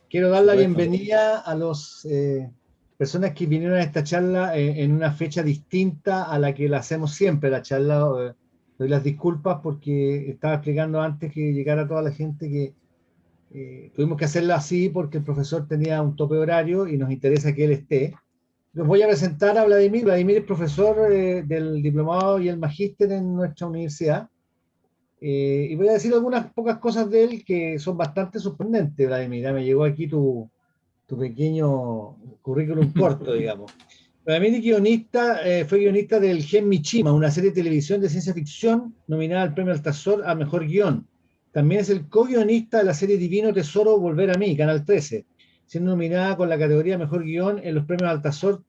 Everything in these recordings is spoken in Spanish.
quiero dar Por la supuesto. bienvenida a las personas que vinieron a esta charla en una fecha distinta a la que la hacemos siempre, la charla. Doy las disculpas porque estaba explicando antes que llegara toda la gente que tuvimos que hacerla así porque el profesor tenía un tope horario y nos interesa que él esté. Los voy a presentar a Vladimir. Vladimir es profesor del diplomado y el magíster en nuestra universidad. Y voy a decir algunas pocas cosas de él que son bastante sorprendentes, Vladimir. Ya me llegó aquí tu pequeño currículum corto, digamos. Vladimir es guionista, fue guionista del Gen Michima, una serie de televisión de ciencia ficción nominada al premio Altazor a Mejor Guión. También es el co-guionista de la serie Divino Tesoro Volver a mí, Canal 13, siendo nominada con la categoría Mejor Guión en los premios Altazor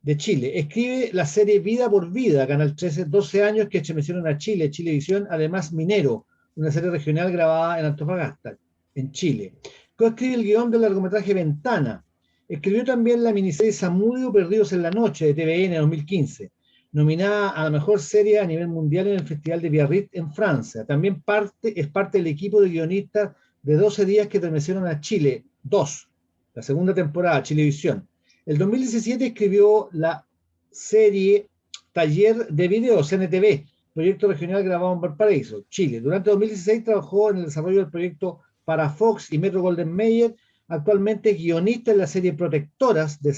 de Chile. Escribe la serie Vida por Vida, Canal 13, 12 años que estremecieron a Chile, Chilevisión, además Minero, una serie regional grabada en Antofagasta, en Chile. Coescribe el guión del largometraje Ventana. Escribió también la miniserie Samudio Perdidos en la Noche de TVN 2015, nominada a la mejor serie a nivel mundial en el Festival de Biarritz en Francia. También es parte del equipo de guionistas de 12 días que estremecieron a Chile 2, la segunda temporada, Chilevisión. El 2017 escribió la serie Taller de Video, CNTV, proyecto regional grabado en Valparaíso, Chile. Durante 2016 trabajó en el desarrollo del proyecto para Fox y Metro Golden Mayer. Actualmente es guionista en la serie Protectoras de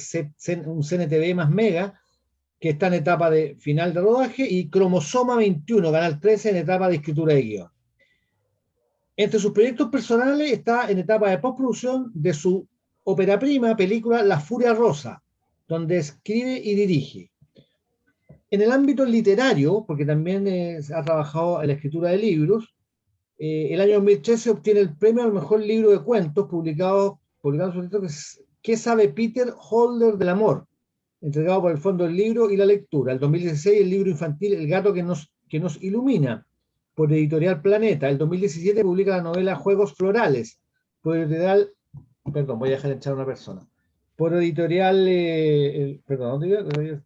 un CNTV más Mega, que está en etapa de final de rodaje, y Cromosoma 21, Canal 13, en etapa de escritura de guión. Entre sus proyectos personales está en etapa de postproducción de su ópera prima, película La Furia Rosa, donde escribe y dirige. En el ámbito literario, porque también ha trabajado en la escritura de libros, el año 2013 obtiene el premio al mejor libro de cuentos publicado en su título, que es ¿Qué sabe Peter Holder del amor?, entregado por el Fondo del Libro y la Lectura. El 2016 el libro infantil El gato que nos ilumina, por Editorial Planeta. El 2017 publica la novela Juegos Florales, por editorial, perdón, voy a dejar echar a una persona, por editorial, perdón, de Juegos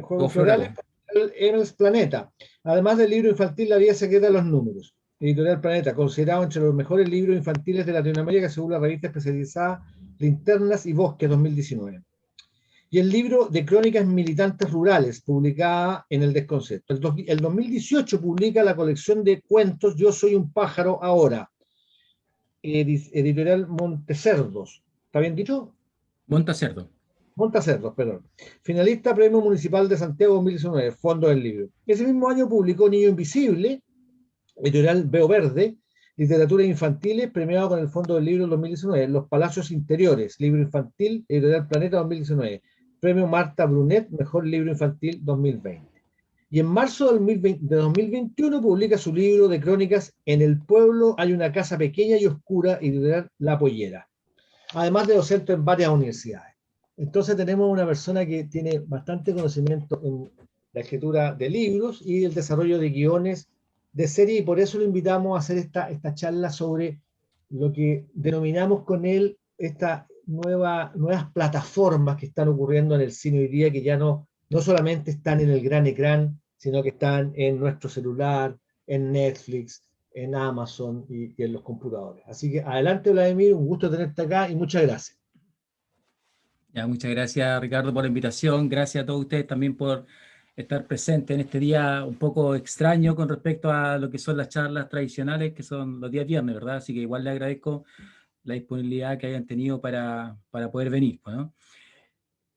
Juegos Florales, Florales. Emer's Planeta, además del libro infantil La vida secreta de los números, Editorial Planeta, considerado entre los mejores libros infantiles de Latinoamérica según la revista especializada Linternas y Bosques 2019. Y el libro de Crónicas Militantes Rurales, publicada en El Desconcepto. El 2018 publica la colección de cuentos Yo soy un pájaro ahora, editorial Montecerdos. ¿Está bien dicho? Montacerdo. Montacerdos, perdón. Finalista Premio Municipal de Santiago 2019, Fondo del Libro. Ese mismo año publicó Niño Invisible, editorial Veo Verde, Literatura Infantiles, premiado con el Fondo del Libro 2019, Los Palacios Interiores, libro infantil, editorial Planeta 2019, Premio Marta Brunet, Mejor Libro Infantil 2020. Y en marzo de 2021 publica su libro de crónicas En el pueblo hay una casa pequeña y oscura, editorial La Pollera, además de docente en varias universidades. Entonces tenemos una persona que tiene bastante conocimiento en la escritura de libros y el desarrollo de guiones de serie, y por eso lo invitamos a hacer esta charla sobre lo que denominamos con él estas nuevas plataformas que están ocurriendo en el cine hoy día, que ya no solamente están en el gran ecrán, sino que están en nuestro celular, en Netflix, en Amazon y en los computadores. Así que adelante, Vladimir, un gusto tenerte acá y muchas gracias. Ya, muchas gracias, Ricardo, por la invitación. Gracias a todos ustedes también por estar presentes en este día un poco extraño con respecto a lo que son las charlas tradicionales, que son los días viernes, ¿verdad? Así que igual le agradezco la disponibilidad que hayan tenido para poder venir, ¿no?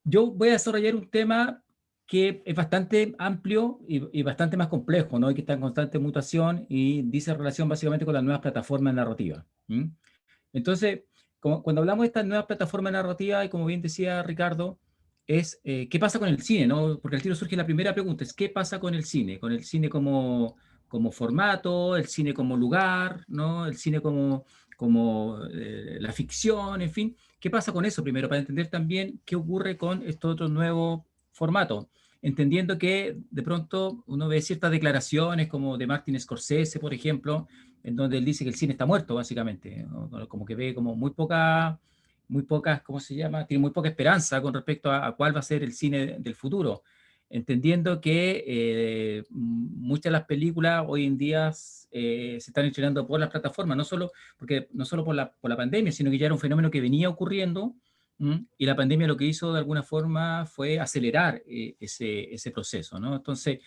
Yo voy a desarrollar un tema que es bastante amplio y bastante más complejo, ¿no? Y que está en constante mutación y dice relación básicamente con las nuevas plataformas narrativas. Entonces, cuando hablamos de estas nuevas plataformas narrativas, y como bien decía Ricardo, es qué pasa con el cine, ¿no? Porque al tiro surge la primera pregunta, es ¿qué pasa con el cine? Con el cine como formato, el cine como lugar, ¿no? El cine como la ficción, en fin. ¿Qué pasa con eso primero? Para entender también qué ocurre con estos otros nuevos formatos. Entendiendo que de pronto uno ve ciertas declaraciones como de Martin Scorsese, por ejemplo, en donde él dice que el cine está muerto, básicamente, ¿no? Como que ve como muy pocas, ¿cómo se llama? Tiene muy poca esperanza con respecto a cuál va a ser el cine del futuro. entendiendo que muchas de las películas hoy en día se están estrenando por las plataformas, no solo por la pandemia, sino que ya era un fenómeno que venía ocurriendo, y la pandemia lo que hizo de alguna forma fue acelerar ese proceso, ¿no? Entonces,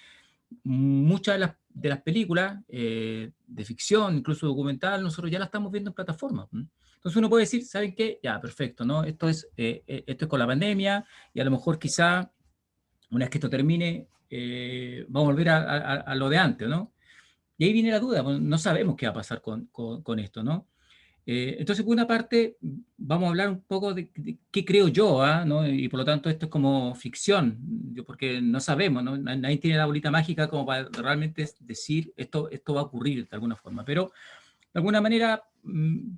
muchas de las películas de ficción, incluso documental, nosotros ya las estamos viendo en plataformas. Entonces uno puede decir, ¿saben qué? Ya, perfecto, ¿no? Esto es con la pandemia y a lo mejor quizá una vez que esto termine, vamos a volver a lo de antes, ¿no? Y ahí viene la duda, pues, no sabemos qué va a pasar con esto, ¿no? Entonces, por una parte, vamos a hablar un poco de qué creo yo, ¿ah? ¿no? Y por lo tanto esto es como ficción, porque no sabemos, ¿no? Nadie tiene la bolita mágica como para realmente decir esto va a ocurrir de alguna forma, pero de alguna manera,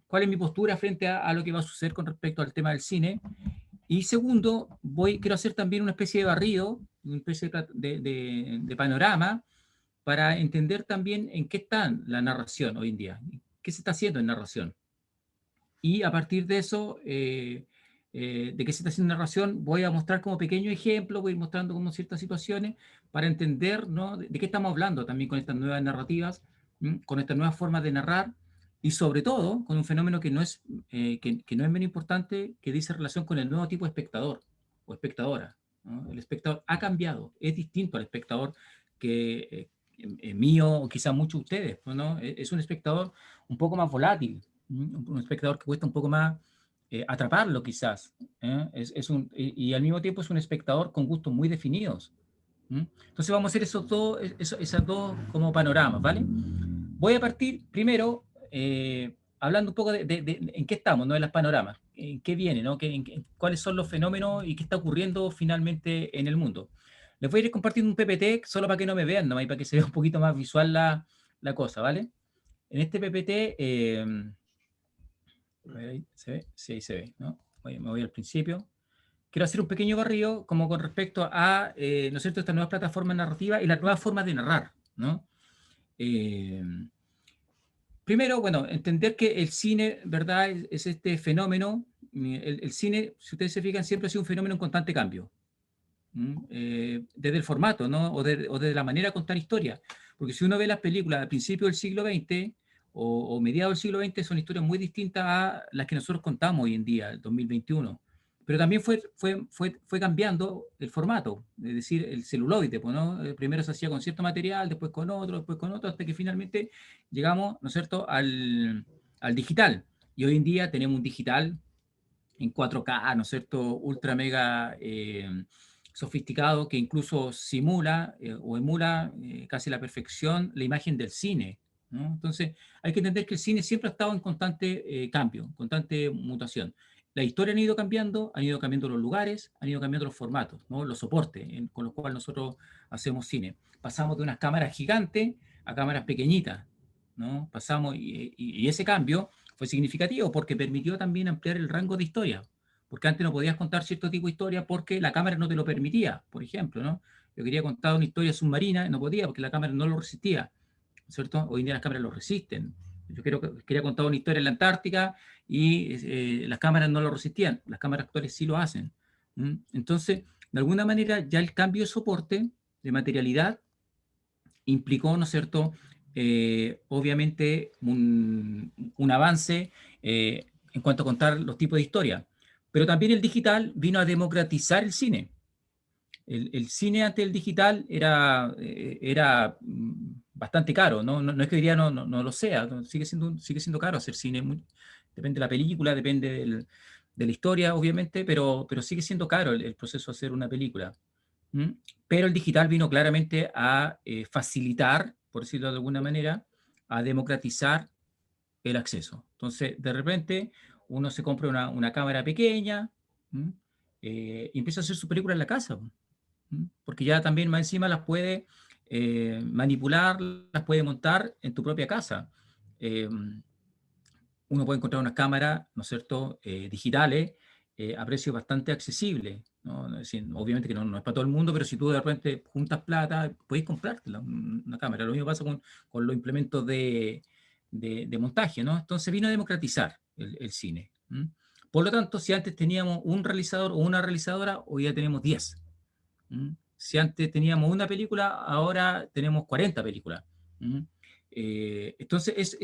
¿cuál es mi postura frente a lo que va a suceder con respecto al tema del cine? Y segundo, quiero hacer también una especie de barrido, una especie de panorama para entender también en qué está la narración hoy en día, qué se está haciendo en narración. Y a partir de eso, de qué se está haciendo narración, voy a mostrar como pequeño ejemplo, voy a ir mostrando como ciertas situaciones para entender, ¿no? de qué estamos hablando también con estas nuevas narrativas, con estas nuevas formas de narrar y sobre todo con un fenómeno que no es menos importante, que dice relación con el nuevo tipo de espectador o espectadora, ¿no? El espectador ha cambiado, es distinto al espectador que mío o quizás muchos de ustedes, ¿no? Es un espectador un poco más volátil, un espectador que cuesta un poco más atraparlo quizás, ¿eh? Y al mismo tiempo es un espectador con gustos muy definidos. Entonces vamos a hacer esas dos como panoramas, ¿vale? Voy a partir primero hablando un poco de en qué estamos, ¿no? En las panoramas, en qué viene, ¿no? Cuáles son los fenómenos y qué está ocurriendo finalmente en el mundo. Les voy a ir compartiendo un PPT solo para que no me vean, ¿no? Y para que se vea un poquito más visual la cosa, ¿vale? En este PPT, ahí se ve, sí, ahí se ve, ¿no? Me voy al principio. Quiero hacer un pequeño barrido como con respecto a, ¿no es cierto?, estas nuevas plataformas narrativas y las nuevas formas de narrar, ¿no? Eh, Primero, bueno, entender que el cine, ¿verdad?, es este fenómeno. El cine, si ustedes se fijan, siempre ha sido un fenómeno en constante cambio. Desde el formato, ¿no? O desde la manera de contar historias. Porque si uno ve las películas al principio del siglo XX o mediados del siglo XX, son historias muy distintas a las que nosotros contamos hoy en día, el 2021. Pero también fue cambiando el formato, es decir, el celuloide, pues, ¿no? Primero se hacía con cierto material, después con otro, hasta que finalmente llegamos, ¿no es cierto?, al digital. Y hoy en día tenemos un digital en 4K, ¿no es cierto?, ultra mega sofisticado, que incluso simula o emula casi a la perfección la imagen del cine, ¿no? Entonces, hay que entender que el cine siempre ha estado en constante cambio, en constante mutación. La historia han ido cambiando los lugares, han ido cambiando los formatos, ¿no? Los soportes con los cuales nosotros hacemos cine. Pasamos de unas cámaras gigantes a cámaras pequeñitas, ¿no? Pasamos, y ese cambio fue significativo porque permitió también ampliar el rango de historia, porque antes no podías contar cierto tipo de historia porque la cámara no te lo permitía, por ejemplo, ¿no? Yo quería contar una historia submarina, no podía porque la cámara no lo resistía, ¿cierto? Hoy en día las cámaras lo resisten. Quería contar una historia en la Antártica y las cámaras no lo resistían, las cámaras actuales sí lo hacen. Entonces, de alguna manera ya el cambio de soporte, de materialidad, implicó, ¿no es cierto?, obviamente un avance en cuanto a contar los tipos de historia. Pero también el digital vino a democratizar el cine. El cine antes del digital era bastante caro, ¿no? No es que hoy día no lo sea, ¿no? Sigue siendo caro hacer cine. Depende de la película, depende de la historia, obviamente, pero sigue siendo caro el proceso de hacer una película. Pero el digital vino claramente a facilitar, por decirlo de alguna manera, a democratizar el acceso. Entonces, de repente, uno se compra una cámara pequeña y empieza a hacer su película en la casa, porque ya también más encima las puede manipular, las puede montar en tu propia casa. Eh, Uno puede encontrar unas cámaras, ¿no es cierto?, digitales a precios bastante accesibles, ¿no? Es decir, obviamente que no es para todo el mundo, pero si tú de repente juntas plata, puedes comprarte una cámara. Lo mismo pasa con los implementos de montaje, ¿no? Entonces vino a democratizar el cine. Por lo tanto, si antes teníamos un realizador o una realizadora, hoy ya tenemos 10. Si antes teníamos una película, ahora tenemos 40 películas. ¿Mm? Entonces,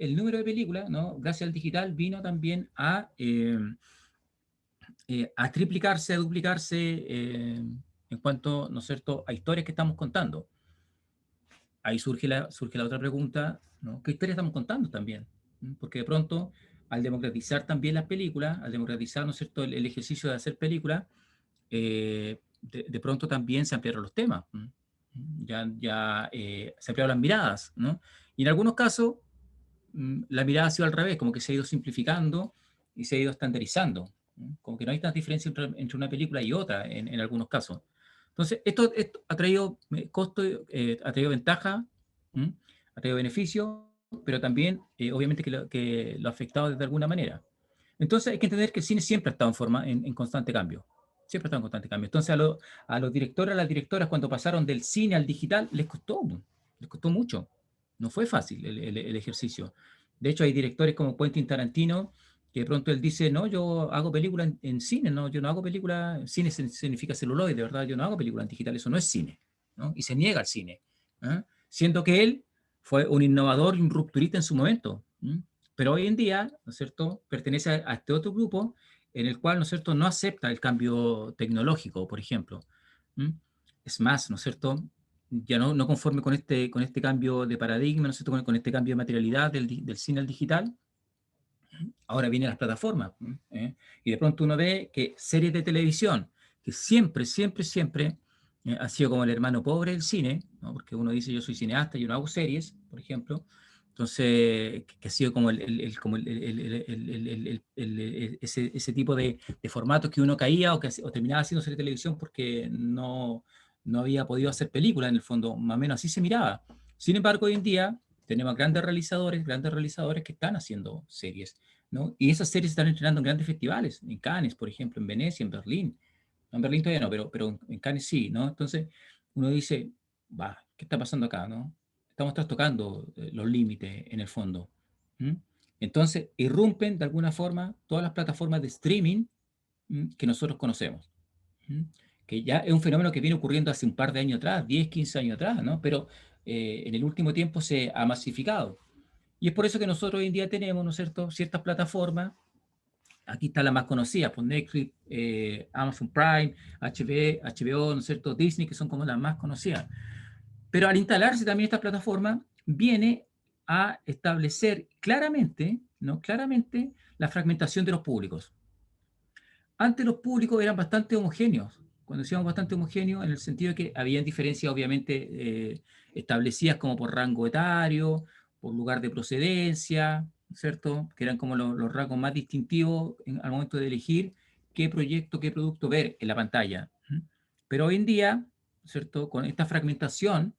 el número de películas, ¿no? Gracias al digital, vino también a triplicarse, a duplicarse en cuanto, ¿no es cierto?, a historias que estamos contando. Ahí surge la otra pregunta, ¿no? ¿Qué historia estamos contando también? Porque de pronto, al democratizar también las películas, al democratizar, ¿no es cierto?, el ejercicio de hacer películas, de pronto también se ampliaron los temas, se ampliaron las miradas, ¿no? Y en algunos casos, la mirada ha sido al revés, como que se ha ido simplificando y se ha ido estandarizando, ¿no? Como que no hay tanta diferencia entre una película y otra en algunos casos. Entonces, esto ha traído costo, ha traído ventaja, ha traído beneficio, pero también, obviamente, que lo ha afectado de alguna manera. Entonces, hay que entender que el cine siempre ha estado en constante cambio. Siempre ha estado en constante cambio. Entonces, a los directores, a las directoras, cuando pasaron del cine al digital, les costó mucho. No fue fácil el ejercicio. De hecho, hay directores como Quentin Tarantino, que de pronto él dice, no, yo hago películas en cine, no, yo no hago películas, cine significa celuloide, de verdad, yo no hago películas en digital, eso no es cine, ¿no? Y se niega al cine, ¿eh? Siendo que él fue un innovador y un rupturista en su momento, ¿eh? Pero hoy en día, ¿no es cierto?, pertenece a este otro grupo en el cual, ¿no es cierto?, no acepta el cambio tecnológico, por ejemplo. ¿Mm? Es más, ¿no es cierto?, ya no conforme con este cambio de paradigma, ¿no es cierto?, con este cambio de materialidad del cine al digital, ahora vienen las plataformas. Y de pronto uno ve que series de televisión, que siempre ha sido como el hermano pobre del cine, ¿no? Porque uno dice yo soy cineasta, yo no hago series, por ejemplo, entonces, que ha sido como ese tipo de formatos que uno caía o terminaba haciendo serie de televisión porque no había podido hacer películas en el fondo, más o menos así se miraba. Sin embargo, hoy en día tenemos grandes realizadores que están haciendo series, ¿no? Y esas series se están estrenando en grandes festivales, en Cannes, por ejemplo, en Venecia, en Berlín. No, en Berlín todavía no, pero en Cannes sí, ¿no? Entonces, uno dice, va, ¿qué está pasando acá, no? Estamos trastocando los límites en el fondo. ¿Mm? Entonces, irrumpen de alguna forma todas las plataformas de streaming que nosotros conocemos. ¿Mm? Que ya es un fenómeno que viene ocurriendo hace un par de años atrás, 10, 15 años atrás, ¿no? Pero en el último tiempo se ha masificado. Y es por eso que nosotros hoy en día tenemos, ¿no es cierto?, ciertas plataformas. Aquí está la más conocida, pues Netflix, Amazon Prime, HBO, ¿no es cierto?, Disney, que son como las más conocidas. Pero al instalarse también esta plataforma, viene a establecer claramente, ¿no?, claramente la fragmentación de los públicos. Antes los públicos eran bastante homogéneos, cuando decíamos bastante homogéneos, en el sentido de que habían diferencias obviamente establecidas como por rango etario, por lugar de procedencia, ¿cierto? Que eran como los rasgos más distintivos al momento de elegir qué proyecto, qué producto ver en la pantalla. Pero hoy en día, ¿cierto? Con esta fragmentación,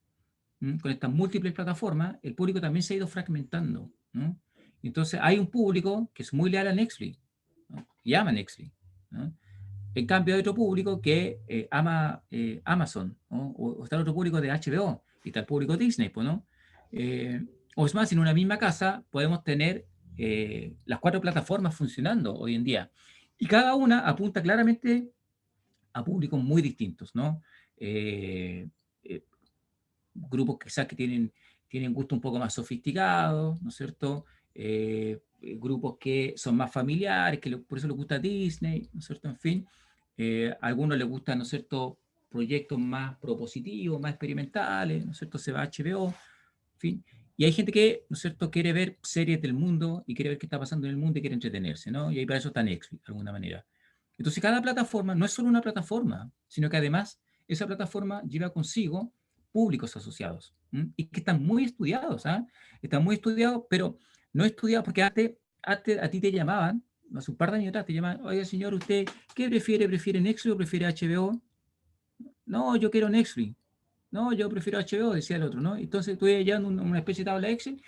con estas múltiples plataformas, el público también se ha ido fragmentando, ¿no? Entonces hay un público que es muy leal a Netflix, ¿no?, y ama Netflix, ¿no? En cambio hay otro público que ama Amazon, ¿no? O está el otro público de HBO, y está el público Disney, pues, ¿no? Eh, o es más, en una misma casa podemos tener las 4 plataformas funcionando hoy en día. Y cada una apunta claramente a públicos muy distintos, ¿no? Eh, eh, Grupos quizás que tienen gusto un poco más sofisticados, ¿no es cierto? Grupos que son más familiares, por eso les gusta Disney, ¿no es cierto? En fin, a algunos les gustan, ¿no es cierto?, proyectos más propositivos, más experimentales, ¿no es cierto? Se va a HBO, en fin. Y hay gente que, ¿no es cierto?, quiere ver series del mundo y quiere ver qué está pasando en el mundo y quiere entretenerse, ¿no? Y ahí para eso está Netflix, de alguna manera. Entonces, cada plataforma no es solo una plataforma, sino que además esa plataforma lleva consigo públicos asociados, y que están muy estudiados, ¿ah? Están muy estudiados, pero no estudiados porque antes a ti te llamaban, hace un par de años atrás te llamaban, oiga señor, ¿usted qué prefiere? ¿Prefiere Netflix o prefiere HBO? No, yo quiero Netflix. No, yo prefiero HBO, decía el otro, ¿no? Entonces tú ibas llevando una especie de tabla Excel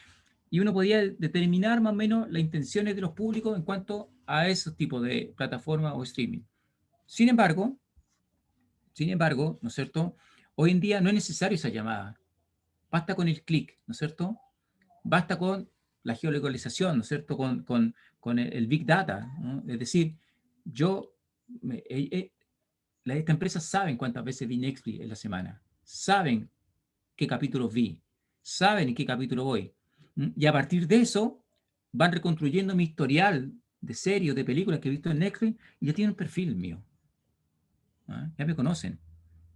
y uno podía determinar más o menos las intenciones de los públicos en cuanto a esos tipos de plataformas o streaming. Sin embargo, ¿no es cierto? Hoy en día no es necesario esa llamada. Basta con el clic, ¿no es cierto? Basta con la geolocalización, ¿no es cierto? Con el Big Data, ¿no? Es decir, yo, estas empresas saben cuántas veces vi Netflix en la semana, saben qué capítulos vi, saben en qué capítulo voy. Y a partir de eso van reconstruyendo mi historial de series, de películas que he visto en Netflix y ya tienen un perfil mío. Ya me conocen.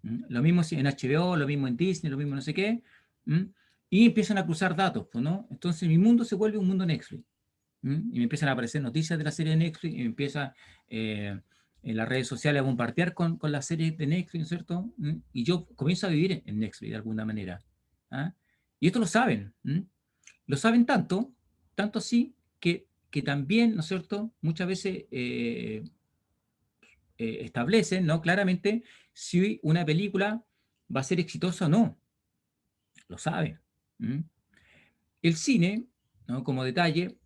Lo mismo en HBO, lo mismo en Disney, lo mismo no sé qué. Y empiezan a cruzar datos, ¿no? Entonces mi mundo se vuelve un mundo Netflix. Y me empiezan a aparecer noticias de la serie de Netflix y me empieza en las redes sociales a bombardear con la serie de Netflix, ¿no es cierto? Y yo comienzo a vivir en Netflix de alguna manera. ¿Ah? Y esto lo saben. Lo saben tanto, tanto así, que también, ¿no es cierto? Muchas veces establecen, ¿no? Claramente si una película va a ser exitosa o no. Lo saben. El cine, ¿no? Como detalle,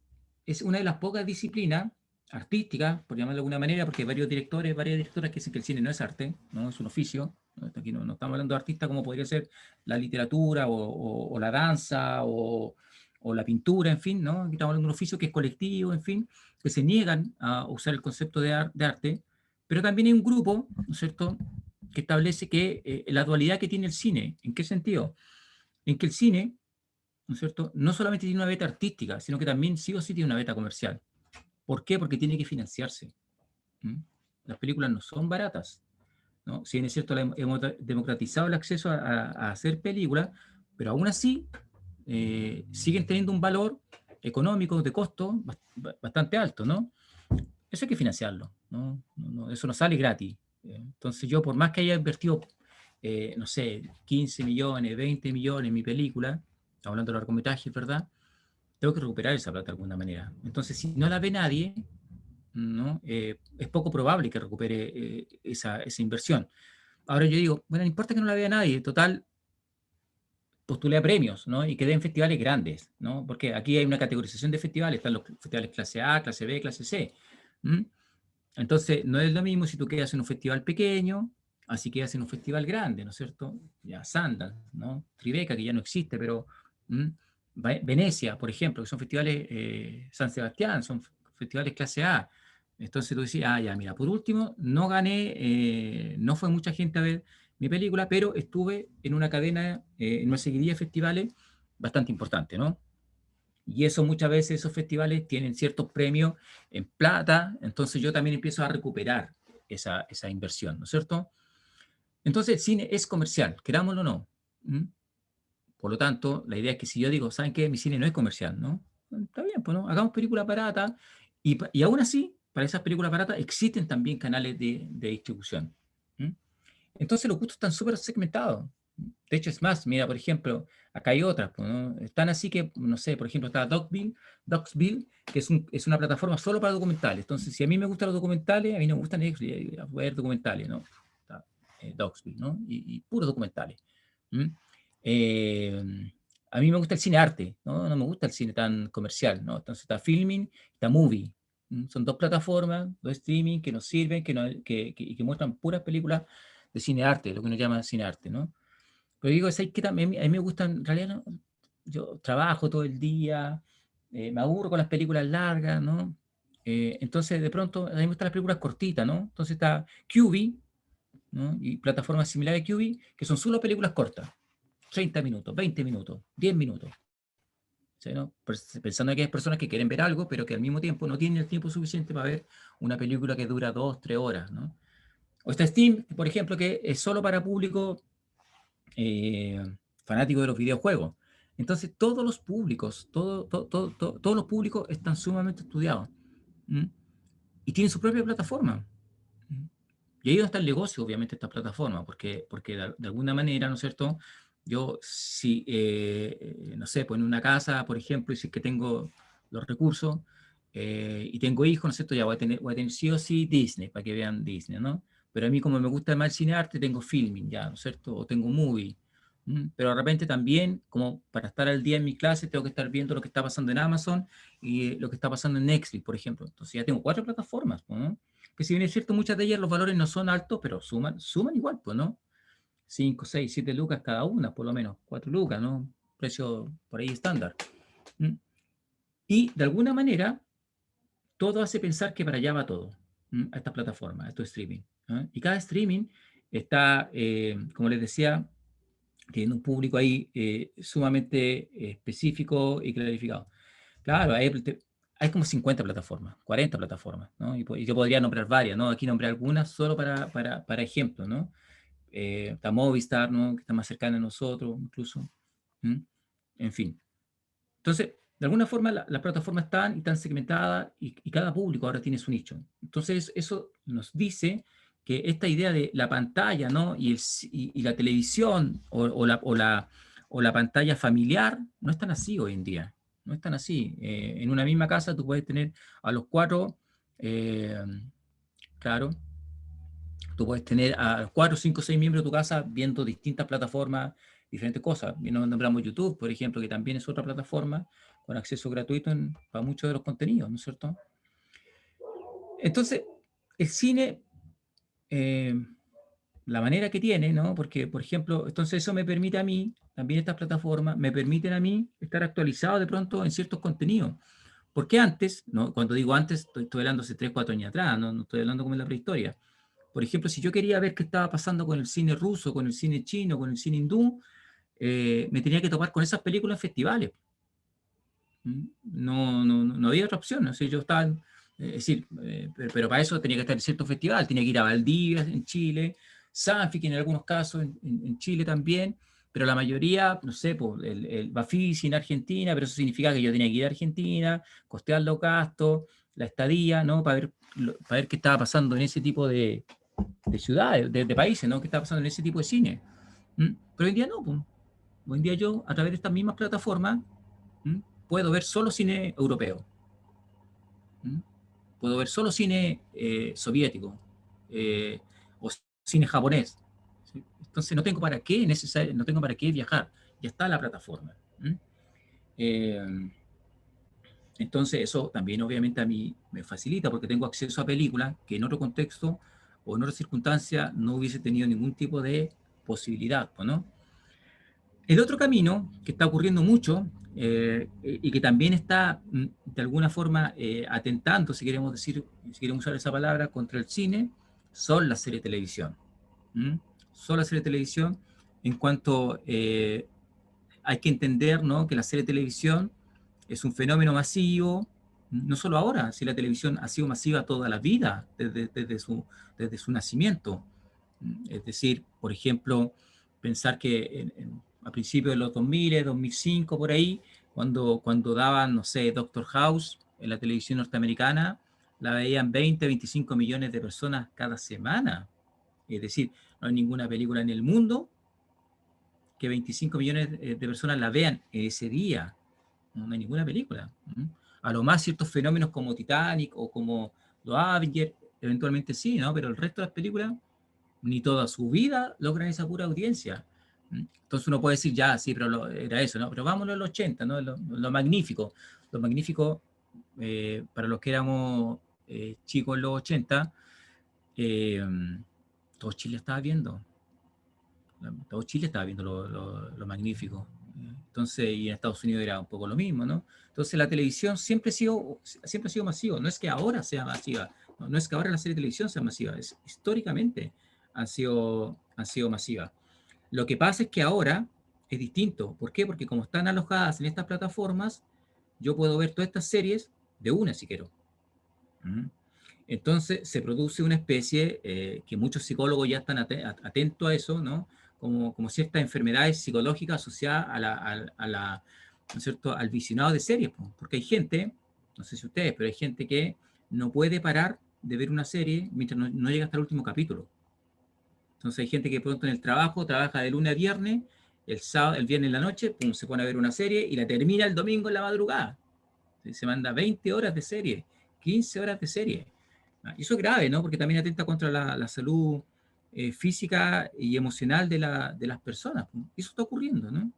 es una de las pocas disciplinas artísticas, por llamarlo de alguna manera, porque hay varios directores, varias directoras que dicen que el cine no es arte, no es un oficio. ¿No? Aquí no estamos hablando de artistas como podría ser la literatura o la danza o la pintura, en fin, ¿no? Aquí estamos hablando de un oficio que es colectivo, en fin, que se niegan a usar el concepto de arte, pero también hay un grupo, ¿no es cierto?, que establece que la dualidad que tiene el cine. ¿En qué sentido? En que el cine, ¿no es cierto?, no solamente tiene una beta artística, sino que también sí o sí tiene una beta comercial. ¿Por qué? Porque tiene que financiarse. Las películas no son baratas, ¿no? Si bien es cierto, hemos democratizado el acceso a hacer películas, pero aún así siguen teniendo un valor económico de costo bastante alto, ¿no? Eso hay que financiarlo, ¿no? Eso no sale gratis. Entonces yo, por más que haya invertido, no sé, 15 millones, 20 millones en mi película, hablando de largometrajes, ¿verdad?, tengo que recuperar esa plata de alguna manera. Entonces, si no la ve nadie, ¿no? Es poco probable que recupere esa inversión. Ahora yo digo, bueno, no importa que no la vea nadie, total, postulé a premios, ¿no? Y quedé en festivales grandes, ¿no? Porque aquí hay una categorización de festivales, están los festivales clase A, clase B, clase C. Entonces, no es lo mismo si tú quedas en un festival pequeño, así quedas en un festival grande, ¿no es cierto? Ya Sundance, ¿no? Tribeca, que ya no existe, pero Venecia, por ejemplo, que son festivales, San Sebastián, son festivales clase A. Entonces tú decís, ya, mira, por último, no gané, no fue mucha gente a ver mi película, pero estuve en una cadena, en una seguidilla de festivales bastante importante, ¿no? Y eso muchas veces, esos festivales tienen ciertos premios en plata, entonces yo también empiezo a recuperar esa inversión, ¿no es cierto? Entonces el cine es comercial, querámoslo o no. Por lo tanto, la idea es que si yo digo, ¿saben qué? Mi cine no es comercial, ¿no? Está bien, pues, ¿no? Hagamos películas baratas y aún así, para esas películas baratas existen también canales de distribución. Entonces los gustos están súper segmentados. De hecho, es más, mira, por ejemplo, acá hay otras, pues, ¿no? Están así que, no sé, por ejemplo, está Docsville, que es una plataforma solo para documentales. Entonces, si a mí me gustan los documentales, a mí no me gustan ver documentales, ¿no? Está, Docsville, ¿no? Y puros documentales. Eh, a mí me gusta el cine arte, ¿no? No me gusta el cine tan comercial, ¿no? Entonces está Filming, está Movie. Son dos plataformas, dos streaming que nos sirven, que muestran puras películas de cine arte, lo que uno llama cine arte, ¿no? Pero digo, es que también a mí me gustan, en realidad yo trabajo todo el día, me aburro con las películas largas, ¿no? Entonces de pronto a mí me gustan las películas cortitas, ¿no? Entonces está QB, ¿no? Y plataformas similares a QB, que son solo películas cortas, 30 minutos, 20 minutos, 10 minutos. ¿Sí, no? Pensando que hay personas que quieren ver algo, pero que al mismo tiempo no tienen el tiempo suficiente para ver una película que dura 2, 3 horas, ¿no? O está Steam, por ejemplo, que es solo para público fanático de los videojuegos. Entonces, todos los públicos, todos los públicos están sumamente estudiados. Y tienen su propia plataforma. Y ahí donde está el negocio, obviamente, esta plataforma, porque de alguna manera, ¿no es cierto? Yo, si, no sé, pues en una casa, por ejemplo, y si es que tengo los recursos y tengo hijos, ¿no es cierto? Ya voy a tener sí o sí Disney, para que vean Disney, ¿no? Pero a mí, como me gusta más el cine arte, tengo Filming, ya, ¿no es cierto? O tengo Movie. Pero de repente también, como para estar al día en mi clase, tengo que estar viendo lo que está pasando en Amazon y lo que está pasando en Netflix, por ejemplo. Entonces ya tengo 4 plataformas, ¿no? Que si bien es cierto, muchas de ellas los valores no son altos, pero suman igual, pues, ¿no? 5, 6, 7 lucas cada una, por lo menos, 4 lucas, ¿no? Precio por ahí estándar. Y de alguna manera, todo hace pensar que para allá va todo. a estas plataformas, a estos streaming. ¿Ah? Y cada streaming está, como les decía, tiene un público ahí sumamente específico y clarificado. Claro, hay como 50 plataformas, 40 plataformas, ¿no? Y yo podría nombrar varias, ¿no? Aquí nombré algunas solo para ejemplo, ¿no? Está Movistar, ¿no? Que está más cercana a nosotros, incluso. ¿Mm? En fin. Entonces, de alguna forma, las plataformas están y están segmentadas y cada público ahora tiene su nicho. Entonces, eso nos dice que esta idea de la pantalla, ¿no? Y la televisión o la pantalla familiar no están así hoy en día. No están así. En una misma casa tú puedes tener a los cuatro, eh, claro, tú puedes tener a 4, 5, 6 miembros de tu casa viendo distintas plataformas, diferentes cosas. Y nos nombramos YouTube, por ejemplo, que también es otra plataforma con acceso gratuito para muchos de los contenidos, ¿no es cierto? Entonces, el cine, eh, la manera que tiene, ¿no? Porque, por ejemplo, entonces eso me permite a mí, también estas plataformas, me permiten a mí estar actualizado de pronto en ciertos contenidos. Porque antes, ¿no? Cuando digo antes, estoy hablando hace 3, 4 años atrás, no estoy hablando como en la prehistoria. Por ejemplo, si yo quería ver qué estaba pasando con el cine ruso, con el cine chino, con el cine hindú, me tenía que topar con esas películas en festivales. No había otra opción. O sea, yo estaba, es decir, pero para eso tenía que estar en cierto festival, tenía que ir a Valdivia en Chile, Sanfic en algunos casos en Chile también, pero la mayoría, no sé, pues, el Bafisi en Argentina, pero eso significa que yo tenía que ir a Argentina, costear los gastos, la estadía, ¿no? Para ver qué estaba pasando en ese tipo de ciudades, de países, ¿no? ¿Qué está pasando en ese tipo de cine? Pero hoy en día no, pues. Hoy en día yo, a través de estas mismas plataformas, ¿m? Puedo ver solo cine europeo. ¿M? Puedo ver solo cine soviético o cine japonés. ¿Sí? Entonces no tengo para qué no tengo para qué viajar. Ya está la plataforma. Eh, entonces eso también obviamente a mí me facilita porque tengo acceso a películas que en otro contexto o en otra circunstancia no hubiese tenido ningún tipo de posibilidad, ¿no? El otro camino que está ocurriendo mucho y que también está de alguna forma atentando, si queremos decir, si queremos usar esa palabra, contra el cine, son las series de televisión. ¿Mm? Son las series de televisión en cuanto hay que entender, ¿no? Que la serie de televisión es un fenómeno masivo, no solo ahora, si la televisión ha sido masiva toda la vida, desde su nacimiento. Es decir, por ejemplo, pensar que a principios de los 2000, 2005, por ahí, cuando daban, no sé, Doctor House en la televisión norteamericana, la veían 20, 25 millones de personas cada semana. Es decir, no hay ninguna película en el mundo que 25 millones de personas la vean ese día. No hay ninguna película. A lo más ciertos fenómenos como Titanic o como los Avengers, eventualmente sí, ¿no? Pero el resto de las películas, ni toda su vida logran esa pura audiencia. Entonces uno puede decir, ya, sí, pero era eso, ¿no? Pero vámonos a los 80, ¿no? Lo magnífico. Lo magnífico, para los que éramos chicos en los 80, eh, todo Chile estaba viendo. Todo Chile estaba viendo lo magnífico. Entonces, y en Estados Unidos era un poco lo mismo, ¿no? Entonces la televisión siempre ha sido masiva. No es que ahora sea masiva, no es que ahora la serie de televisión sea masiva, es históricamente han sido masivas. Lo que pasa es que ahora es distinto. ¿Por qué? Porque como están alojadas en estas plataformas, yo puedo ver todas estas series de una si quiero. Entonces se produce una especie que muchos psicólogos ya están atentos a eso, ¿no? Como ciertas enfermedades psicológicas asociadas ¿no es cierto?, al visionado de series, porque hay gente, no sé si ustedes, pero hay gente que no puede parar de ver una serie mientras no llega hasta el último capítulo. Entonces hay gente que pronto en el trabajo trabaja de lunes a viernes, el viernes en la noche, pum, se pone a ver una serie y la termina el domingo en la madrugada. Se manda 20 horas de serie, 15 horas de serie. Y eso es grave, ¿no? Porque también atenta contra la salud física y emocional de las personas. Eso está ocurriendo, ¿no?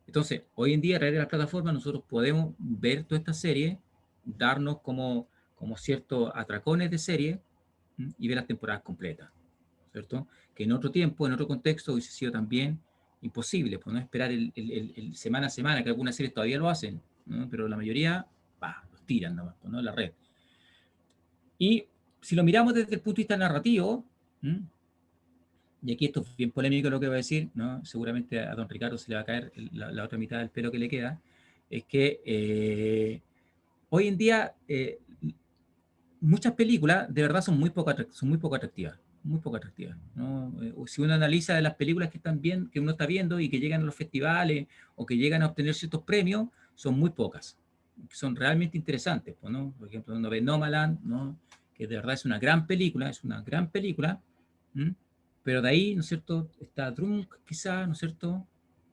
Entonces, hoy en día, a través de las plataformas, nosotros podemos ver toda esta serie, darnos como ciertos atracones de serie y ver las temporadas completas, ¿cierto? Que en otro tiempo, en otro contexto, hubiese sido también imposible, pues no esperar el semana a semana, que algunas series todavía lo hacen, ¿no? Pero la mayoría, los tiran nomás, ¿no? La red. Y si lo miramos desde el punto de vista narrativo, y aquí esto es bien polémico lo que voy a decir, ¿no? Seguramente a don Ricardo se le va a caer la otra mitad del pelo que le queda, es que hoy en día muchas películas de verdad son muy poco atractivas, muy poco atractivas, ¿no? Si uno analiza de las películas que están bien, que uno está viendo y que llegan a los festivales o que llegan a obtener ciertos premios, son muy pocas, que son realmente interesantes, pues, ¿no? Por ejemplo, uno ve Nomadland, ¿no? Que de verdad es una gran película, ¿m? Pero de ahí, ¿no es cierto? Está Drunk, quizá, ¿no es cierto?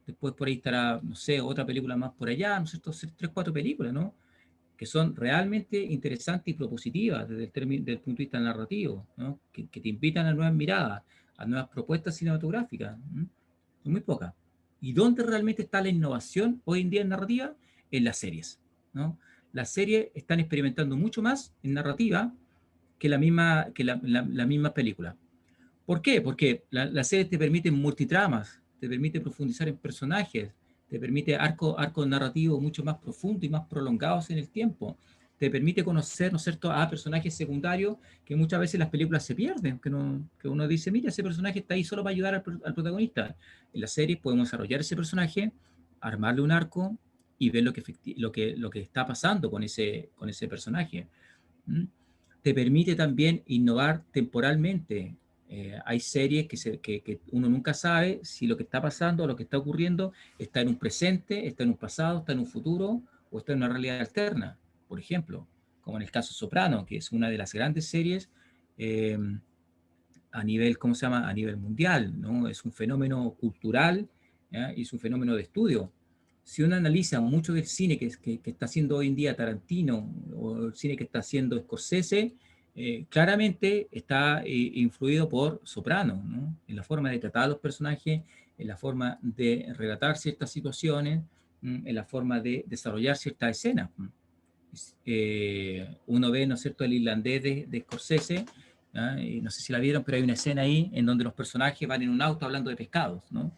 Después por ahí estará, no sé, otra película más por allá, ¿no es cierto? Tres, cuatro películas, ¿no? Que son realmente interesantes y propositivas desde del punto de vista narrativo, ¿no? Que te invitan a nuevas miradas, a nuevas propuestas cinematográficas. ¿No? Son muy pocas. ¿Y dónde realmente está la innovación hoy en día en narrativa? En las series, ¿no? Las series están experimentando mucho más en narrativa que la misma película. ¿Por qué? Porque la serie te permite multitramas, te permite profundizar en personajes, te permite arcos narrativos mucho más profundos y más prolongados en el tiempo. Te permite conocer, ¿no es cierto?, a personajes secundarios que muchas veces las películas se pierden, que uno dice, mira, ese personaje está ahí solo para ayudar al protagonista. En la serie podemos desarrollar ese personaje, armarle un arco y ver lo que está pasando con ese personaje. ¿Mm? Te permite también innovar temporalmente. Hay series que uno nunca sabe si lo que está pasando o lo que está ocurriendo está en un presente, está en un pasado, está en un futuro o está en una realidad alterna. Por ejemplo, como en el caso Soprano, que es una de las grandes series eh, a nivel, ¿cómo se llama? A nivel mundial, ¿no? Es un fenómeno cultural, ¿ya? Y es un fenómeno de estudio. Si uno analiza mucho del cine que está haciendo hoy en día Tarantino o el cine que está haciendo Scorsese, claramente está influido por Soprano, ¿no? En la forma de tratar a los personajes, en la forma de relatar ciertas situaciones, en la forma de desarrollar ciertas escenas. Uno ve, ¿no es cierto?, el irlandés de Scorsese, ¿ah? Y no sé si la vieron, pero hay una escena ahí en donde los personajes van en un auto hablando de pescados, ¿no?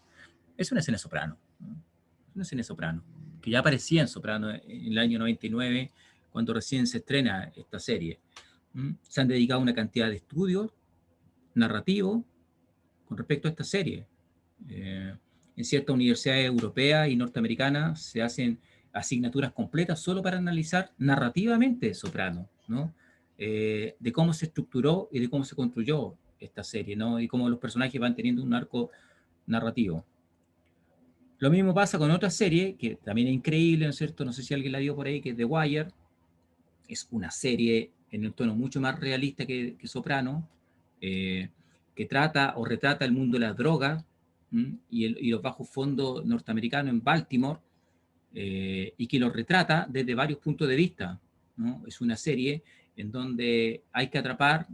Es una escena Soprano, ¿no? Una escena Soprano, que ya aparecía en Soprano en el año 99, cuando recién se estrena esta serie. Se han dedicado una cantidad de estudios narrativos con respecto a esta serie. En ciertas universidades europeas y norteamericanas se hacen asignaturas completas solo para analizar narrativamente Soprano, ¿no? De cómo se estructuró y de cómo se construyó esta serie, ¿no? Y cómo los personajes van teniendo un arco narrativo. Lo mismo pasa con otra serie que también es increíble, ¿no es cierto? No sé si alguien la vio por ahí, que es The Wire. Es una serie en un tono mucho más realista que Soprano, que trata o retrata el mundo de las drogas y los bajos fondos norteamericanos en Baltimore, y que lo retrata desde varios puntos de vista, ¿no? Es una serie en donde hay que atrapar,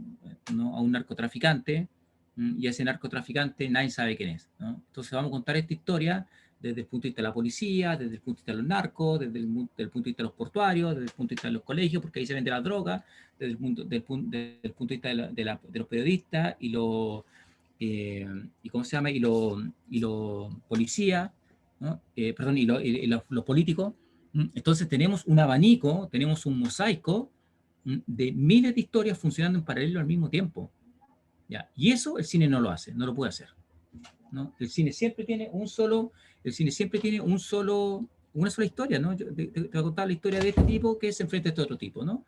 ¿no?, a un narcotraficante, y ese narcotraficante nadie sabe quién es, ¿no? Entonces vamos a contar esta historia desde el punto de vista de la policía, desde el punto de vista de los narcos, del punto de vista de los portuarios, desde el punto de vista de los colegios, porque ahí se vende la droga, desde el punto de vista de los periodistas y ¿cómo se llama? Y los policías, ¿no? Perdón, los políticos. Entonces tenemos un abanico, tenemos un mosaico de miles de historias funcionando en paralelo al mismo tiempo. ¿Ya? Y eso el cine no lo hace, no lo puede hacer, ¿no? El cine siempre tiene una sola historia, ¿no? Yo te voy a contar la historia de este tipo que se enfrenta a este otro tipo, ¿no?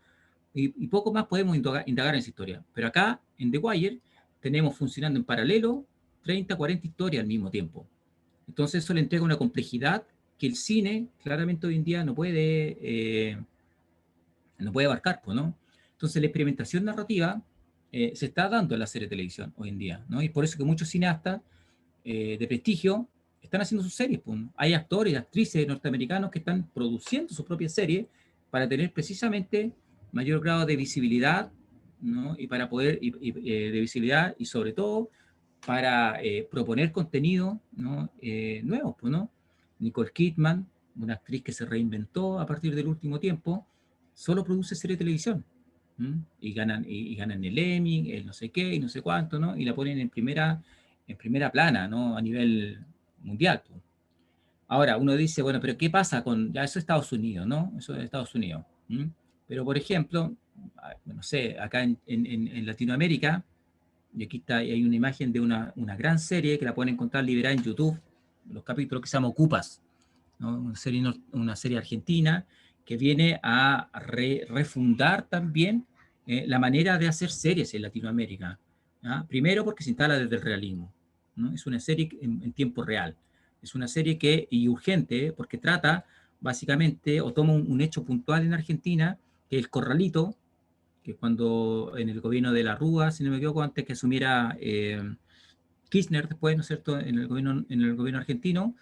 Y poco más podemos indagar en esa historia. Pero acá, en The Wire, tenemos funcionando en paralelo 30, 40 historias al mismo tiempo. Entonces eso le entrega una complejidad que el cine claramente hoy en día no puede abarcar, pues, ¿no? Entonces la experimentación narrativa se está dando en la serie de televisión hoy en día, ¿no? Y por eso que muchos cineastas de prestigio están haciendo sus series, pues, ¿no? Hay actores y actrices norteamericanos que están produciendo sus propias series para tener precisamente mayor grado de visibilidad, ¿no? Y para poder, de visibilidad y sobre todo para proponer contenido, ¿no? Nuevos, pues, ¿no? Nicole Kidman, una actriz que se reinventó a partir del último tiempo, solo produce serie de televisión. Y ganan el Emmy, el no sé qué, y no sé cuánto, ¿no? Y la ponen en primera plana, ¿no? A nivel mundial, pues. Ahora, uno dice, bueno, pero ¿qué pasa con...? Ya eso es Estados Unidos, ¿no? Eso es Estados Unidos. Pero, por ejemplo, no sé, acá en Latinoamérica, y aquí está, hay una imagen de una gran serie que la pueden encontrar liberada en YouTube, los capítulos que se llama Ocupas, ¿no? Una serie argentina que viene a refundar también la manera de hacer series en Latinoamérica. ¿Ya? Primero porque se instala desde el realismo, ¿no? Es una serie en tiempo real. Es una serie y urgente porque trata básicamente o toma un hecho puntual en Argentina, que es el corralito, que cuando en el gobierno de la Rúa, si no me equivoco, antes que asumiera Kirchner después, ¿no es cierto?, en el gobierno argentino,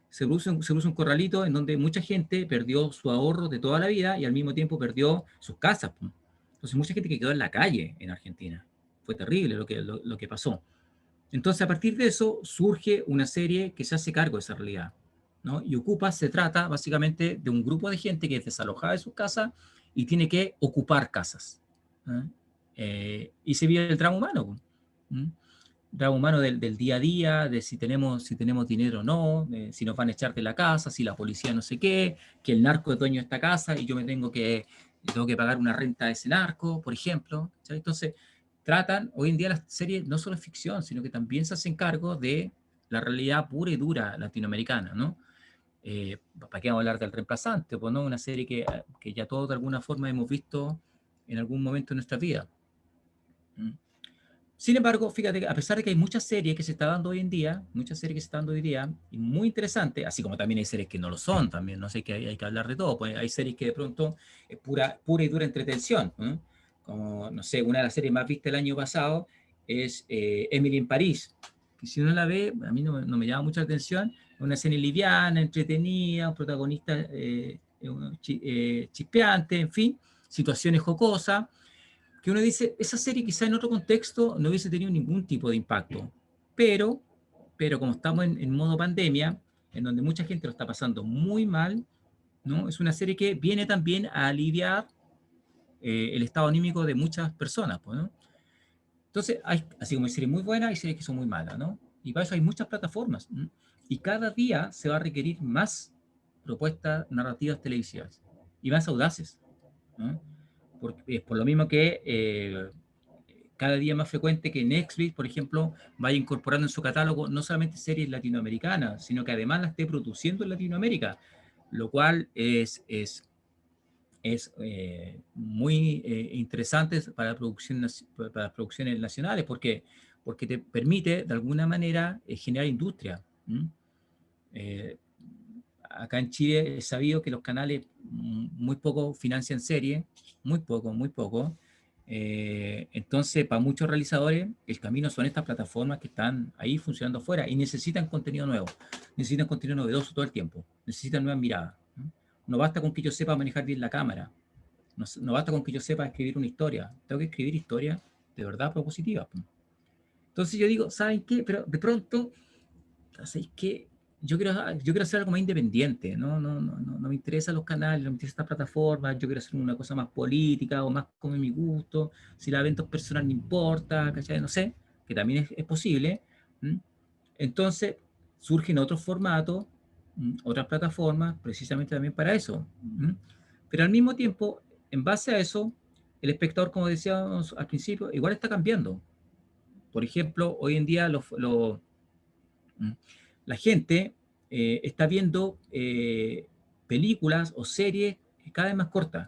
se puso un corralito en donde mucha gente perdió su ahorro de toda la vida y al mismo tiempo perdió sus casas. Entonces mucha gente que quedó en la calle en Argentina. Fue terrible lo que pasó. Entonces a partir de eso surge una serie que se hace cargo de esa realidad, ¿no? Y Ocupa se trata básicamente de un grupo de gente que es desalojada de sus casas y tiene que ocupar casas, ¿no? Y se vive el drama humano, ¿no? Drama humano del día a día, de si tenemos dinero o no, si nos van a echar de la casa, si la policía no sé qué, que el narco es dueño de esta casa y yo tengo que pagar una renta de ese narco, por ejemplo. ¿Sabes? Entonces, hoy en día las series no solo es ficción, sino que también se hacen cargo de la realidad pura y dura latinoamericana, ¿no? ¿Para qué vamos a hablar del Reemplazante? Pues no, una serie que ya todos de alguna forma hemos visto en algún momento de nuestra vida. ¿Mm? Sin embargo, fíjate que a pesar de que hay muchas series que se están dando hoy en día, y muy interesantes, así como también hay series que no lo son, también, no sé, que hay que hablar de todo, pues hay series que de pronto es pura y dura entretención, ¿no? Como, no sé, una de las series más vistas el año pasado es Emily en París, que si uno la ve, a mí no me llama mucha atención, es una serie liviana, entretenida, un protagonista chispeante, en fin, situaciones jocosas, que uno dice, esa serie quizá en otro contexto no hubiese tenido ningún tipo de impacto, pero, como estamos en modo pandemia, en donde mucha gente lo está pasando muy mal, ¿no? Es una serie que viene también a aliviar el estado anímico de muchas personas, pues, ¿no? Entonces, así como hay series muy buenas, hay series que son muy malas, ¿no? Y para eso hay muchas plataformas, ¿no? Y cada día se va a requerir más propuestas narrativas televisivas y más audaces, ¿no? Por lo mismo que cada día más frecuente que Netflix, por ejemplo, vaya incorporando en su catálogo no solamente series latinoamericanas, sino que además las esté produciendo en Latinoamérica, lo cual es muy interesante para las producciones nacionales, porque te permite de alguna manera generar industria. Eh, Acá en Chile es sabido que los canales muy poco financian series, muy poco, muy poco. Entonces, para muchos realizadores, el camino son estas plataformas que están ahí funcionando afuera y necesitan contenido nuevo, necesitan contenido novedoso todo el tiempo, necesitan nuevas miradas. No basta con que yo sepa manejar bien la cámara, no basta con que yo sepa escribir una historia, tengo que escribir historias de verdad propositivas. Entonces yo digo, ¿saben qué? Pero de pronto, ¿sabéis qué? Yo quiero hacer algo más independiente, no me interesan los canales, no me interesan estas plataformas, yo quiero hacer una cosa más política o más como en mi gusto, si la venta es personal no importa, ¿cachai? No sé, que también es posible. ¿M? Entonces surgen otros formatos, otras plataformas, precisamente también para eso. ¿M? Pero al mismo tiempo, en base a eso, el espectador, como decíamos al principio, igual está cambiando. Por ejemplo, hoy en día la gente está viendo películas o series cada vez más cortas.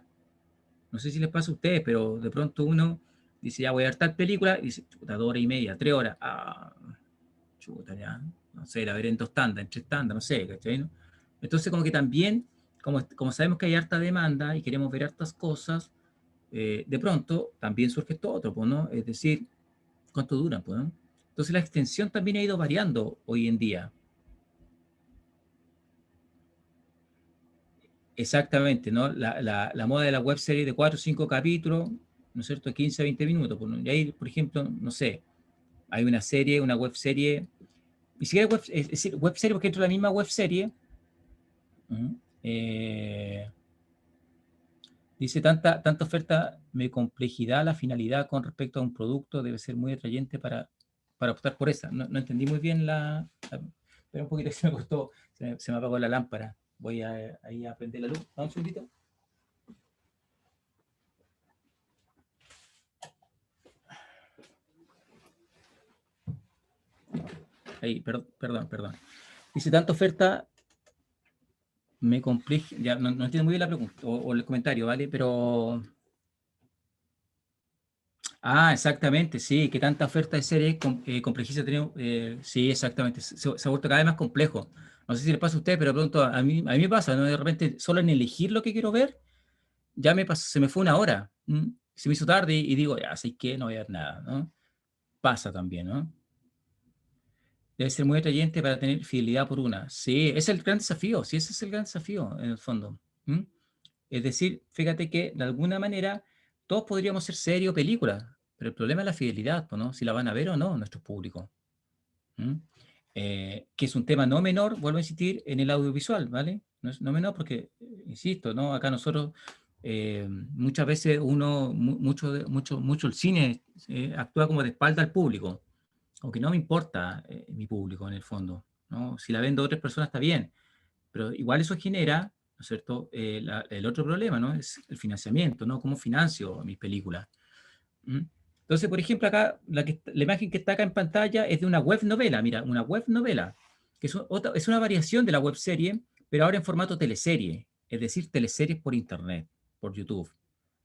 No sé si les pasa a ustedes, pero de pronto uno dice, ya voy a ver tal película, y dice, chuta, 2 horas y media, 3 horas. Ah, chuta, ya. No sé, la veré en 2 tandas, en 3 tandas, no sé, ¿cachai? ¿No? Entonces, como que también, como sabemos que hay harta demanda y queremos ver hartas cosas, de pronto también surge esto otro, pues, ¿no? Es decir, ¿cuánto duran, pues, no? Entonces la extensión también ha ido variando hoy en día. Exactamente, ¿no? La moda de la web serie de 4 o 5 capítulos, ¿no es cierto? 15 a 20 minutos. Y ahí, por ejemplo, no sé, hay una web serie, ni siquiera es decir, web serie porque dentro de la misma web serie, uh, eh, dice tanta oferta, me complejidad, la finalidad con respecto a un producto debe ser muy atrayente para optar por esa. No entendí muy bien pero un poquito se me cortó, se me apagó la lámpara. Voy ahí a prender la luz. ¿Dame un segundito? ahí, perdón. Dice, tanta oferta me complica, ya no entiendo muy bien la pregunta o el comentario, ¿vale? Pero... Ah, exactamente, sí, que tanta oferta de series complejiza tener, sí, exactamente, se ha vuelto cada vez más complejo. No sé si le pasa a usted, pero de pronto a mí me pasa, ¿no? De repente, solo en elegir lo que quiero ver, ya se me fue una hora, se me hizo tarde y digo, ya, sé que no voy a ver nada, ¿no? Pasa también, ¿no? Debe ser muy atrayente para tener fidelidad por una. Sí, ese es el gran desafío, sí, ese es el gran desafío, en el fondo. ¿Mm? Es decir, fíjate que de alguna manera todos podríamos ser series o películas, pero el problema es la fidelidad, pues, ¿no? Si la van a ver o no nuestros públicos. ¿Mm? Que es un tema no menor, vuelvo a insistir, en el audiovisual, ¿vale? No es no menor porque, insisto, ¿no? Acá nosotros muchas veces mucho el cine actúa como de espalda al público, aunque no me importa mi público en el fondo, ¿no? Si la ven dos o tres personas está bien, pero igual eso genera, ¿no es cierto? El otro problema, ¿no? Es el financiamiento, ¿no? ¿Cómo financio mis películas? ¿Mm? Entonces, por ejemplo, acá la imagen que está acá en pantalla es de una web novela, mira, una web novela, que es una variación de la web serie, pero ahora en formato teleserie, es decir, teleseries por internet, por YouTube,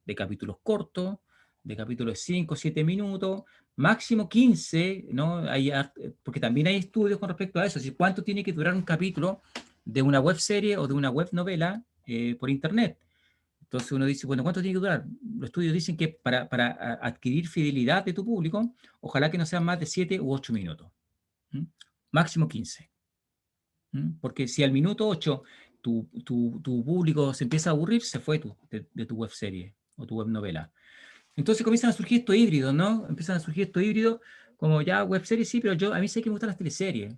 de capítulos cortos, de capítulos de 5 o 7 minutos, máximo 15, ¿no? Porque también hay estudios con respecto a eso, es decir, cuánto tiene que durar un capítulo de una web serie o de una web novela por internet. Entonces uno dice, bueno, ¿cuánto tiene que durar? Los estudios dicen que para adquirir fidelidad de tu público, ojalá que no sean más de 7 u 8 minutos. ¿Mm? Máximo 15. Porque si al minuto 8 tu público se empieza a aburrir, se fue de tu web serie o tu web novela. Entonces comienzan a surgir estos híbridos, ¿no? Empiezan a surgir estos híbridos como ya web series, sí, pero a mí sé que me gustan las teleseries,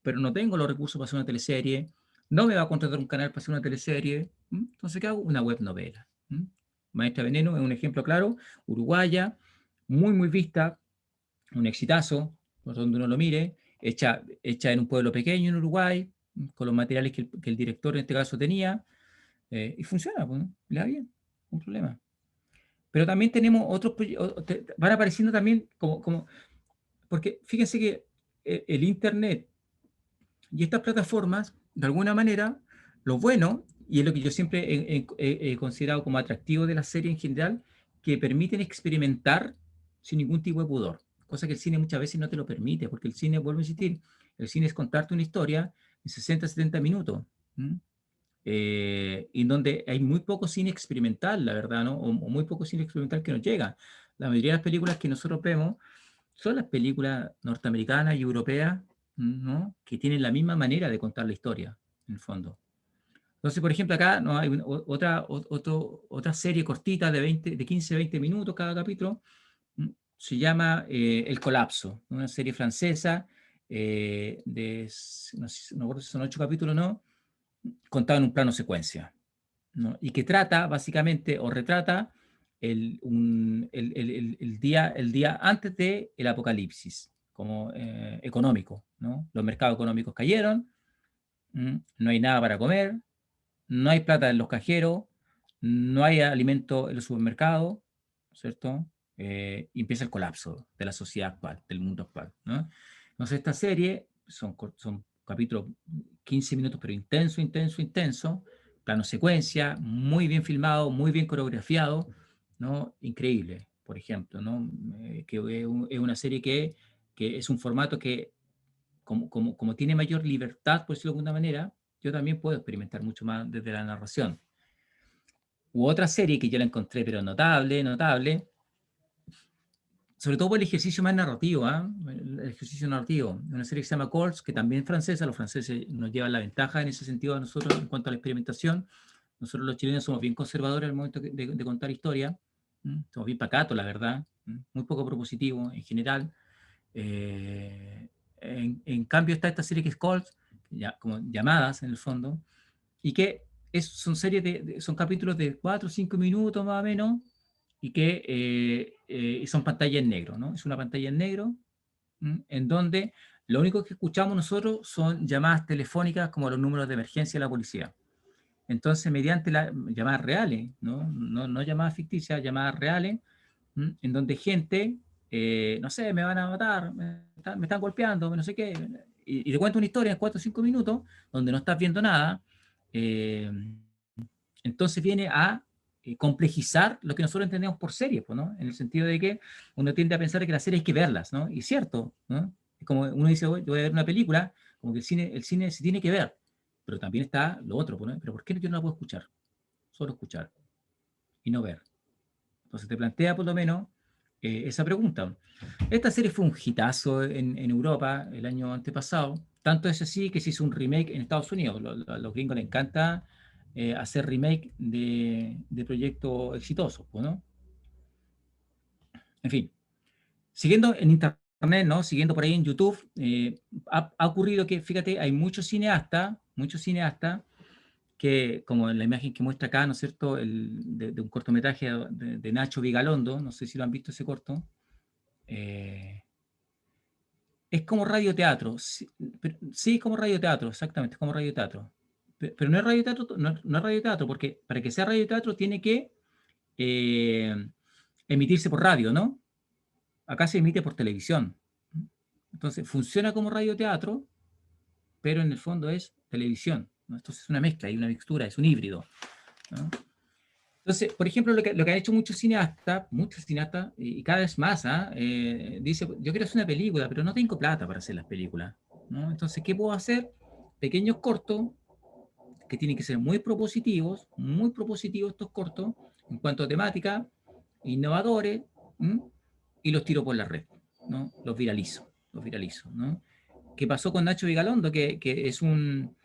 pero no tengo los recursos para hacer una teleserie, no me va a contratar un canal para hacer una teleserie, entonces ¿qué hago? Una web novela. Maestra Veneno es un ejemplo claro, uruguaya, muy vista, un exitazo, por donde uno lo mire, hecha en un pueblo pequeño en Uruguay, con los materiales que el director en este caso tenía, y funciona, pues, ¿no? Le da bien, un problema. Pero también tenemos otros proyectos, van apareciendo también porque fíjense que el Internet y estas plataformas, de alguna manera, lo bueno, y es lo que yo siempre he considerado como atractivo de la serie en general, que permiten experimentar sin ningún tipo de pudor, cosa que el cine muchas veces no te lo permite, porque el cine, vuelvo a insistir, el cine es contarte una historia en 60, 70 minutos. En donde hay muy poco cine experimental, la verdad, ¿no? O muy poco cine experimental que nos llega. La mayoría de las películas que nosotros vemos son las películas norteamericanas y europeas, ¿no? Que tienen la misma manera de contar la historia, en el fondo. Entonces, por ejemplo, acá no hay otra serie cortita de 15, 20 minutos cada capítulo, se llama El Colapso, una serie francesa no sé, no recuerdo si son 8 capítulos o no, contada en un plano secuencia, ¿no? Y que trata básicamente o retrata el día antes del apocalipsis, como económico, ¿no? Los mercados económicos cayeron, no hay nada para comer, no hay plata en los cajeros, no hay alimento en los supermercados, ¿cierto? Y empieza el colapso de la sociedad actual, del mundo actual, ¿no? Entonces esta serie son capítulos 15 minutos, pero intenso, plano secuencia, muy bien filmado, muy bien coreografiado, ¿no? Increíble, por ejemplo, ¿no? Que es una serie que es un formato que como tiene mayor libertad, por decirlo de alguna manera, yo también puedo experimentar mucho más desde la narración. U otra serie que yo la encontré, pero notable, sobre todo por el ejercicio más narrativo, el ejercicio narrativo. Una serie que se llama Calls, que también es francesa, los franceses nos llevan la ventaja en ese sentido a nosotros en cuanto a la experimentación. Nosotros los chilenos somos bien conservadores al momento de contar historia, somos bien pacatos, la verdad, muy poco propositivos en general. En cambio está esta serie que es Calls, como llamadas en el fondo, y que son series son capítulos de 4 o 5 minutos más o menos, y que son pantalla en negro, ¿no? Es una pantalla en negro, en donde lo único que escuchamos nosotros son llamadas telefónicas como los números de emergencia de la policía. Entonces, mediante las llamadas reales, ¿no? No llamadas ficticias, llamadas reales, en donde gente no sé, me van a matar, me están golpeando, no sé qué, y te cuento una historia en 4 o 5 minutos, donde no estás viendo nada, eh, entonces viene a complejizar lo que nosotros entendemos por series, pues, ¿no? En el sentido de que uno tiende a pensar que las series hay que verlas, ¿no? Y cierto, ¿no? Es como uno dice, "Voy a ver una película", como que el cine se tiene que ver, pero también está lo otro, pues, ¿no? Pero ¿por qué yo no la puedo escuchar? Solo escuchar y no ver. Entonces te plantea por lo menos esa pregunta. Esta serie fue un hitazo en Europa el año antepasado, tanto es así que se hizo un remake en Estados Unidos. A los gringos les encanta hacer remake de proyectos exitosos, pues, ¿no? En fin, siguiendo en internet, ¿no? Siguiendo por ahí en YouTube, ha ocurrido que, fíjate, hay muchos cineastas que, como en la imagen que muestra acá, ¿no es cierto?, de un cortometraje de Nacho Vigalondo, no sé si lo han visto ese corto, eh, es como radioteatro, sí, sí, como radioteatro, exactamente, es como radioteatro. Pero no es radioteatro, no es radioteatro, porque para que sea radioteatro tiene que eh, emitirse por radio, ¿no? Acá se emite por televisión. Entonces, funciona como radioteatro, pero en el fondo es televisión, ¿no? Entonces es una mezcla, hay una mixtura, es un híbrido, ¿no? Entonces, por ejemplo, lo que han hecho muchos cineastas, y cada vez más, ¿ah? Dice, yo quiero hacer una película, pero no tengo plata para hacer las películas, ¿no? Entonces, ¿qué puedo hacer? Pequeños cortos que tienen que ser muy propositivos estos cortos, en cuanto a temática, innovadores, ¿m? Y los tiro por la red, ¿no? Los viralizo, ¿no? ¿Qué pasó con Nacho Vigalondo? Que es un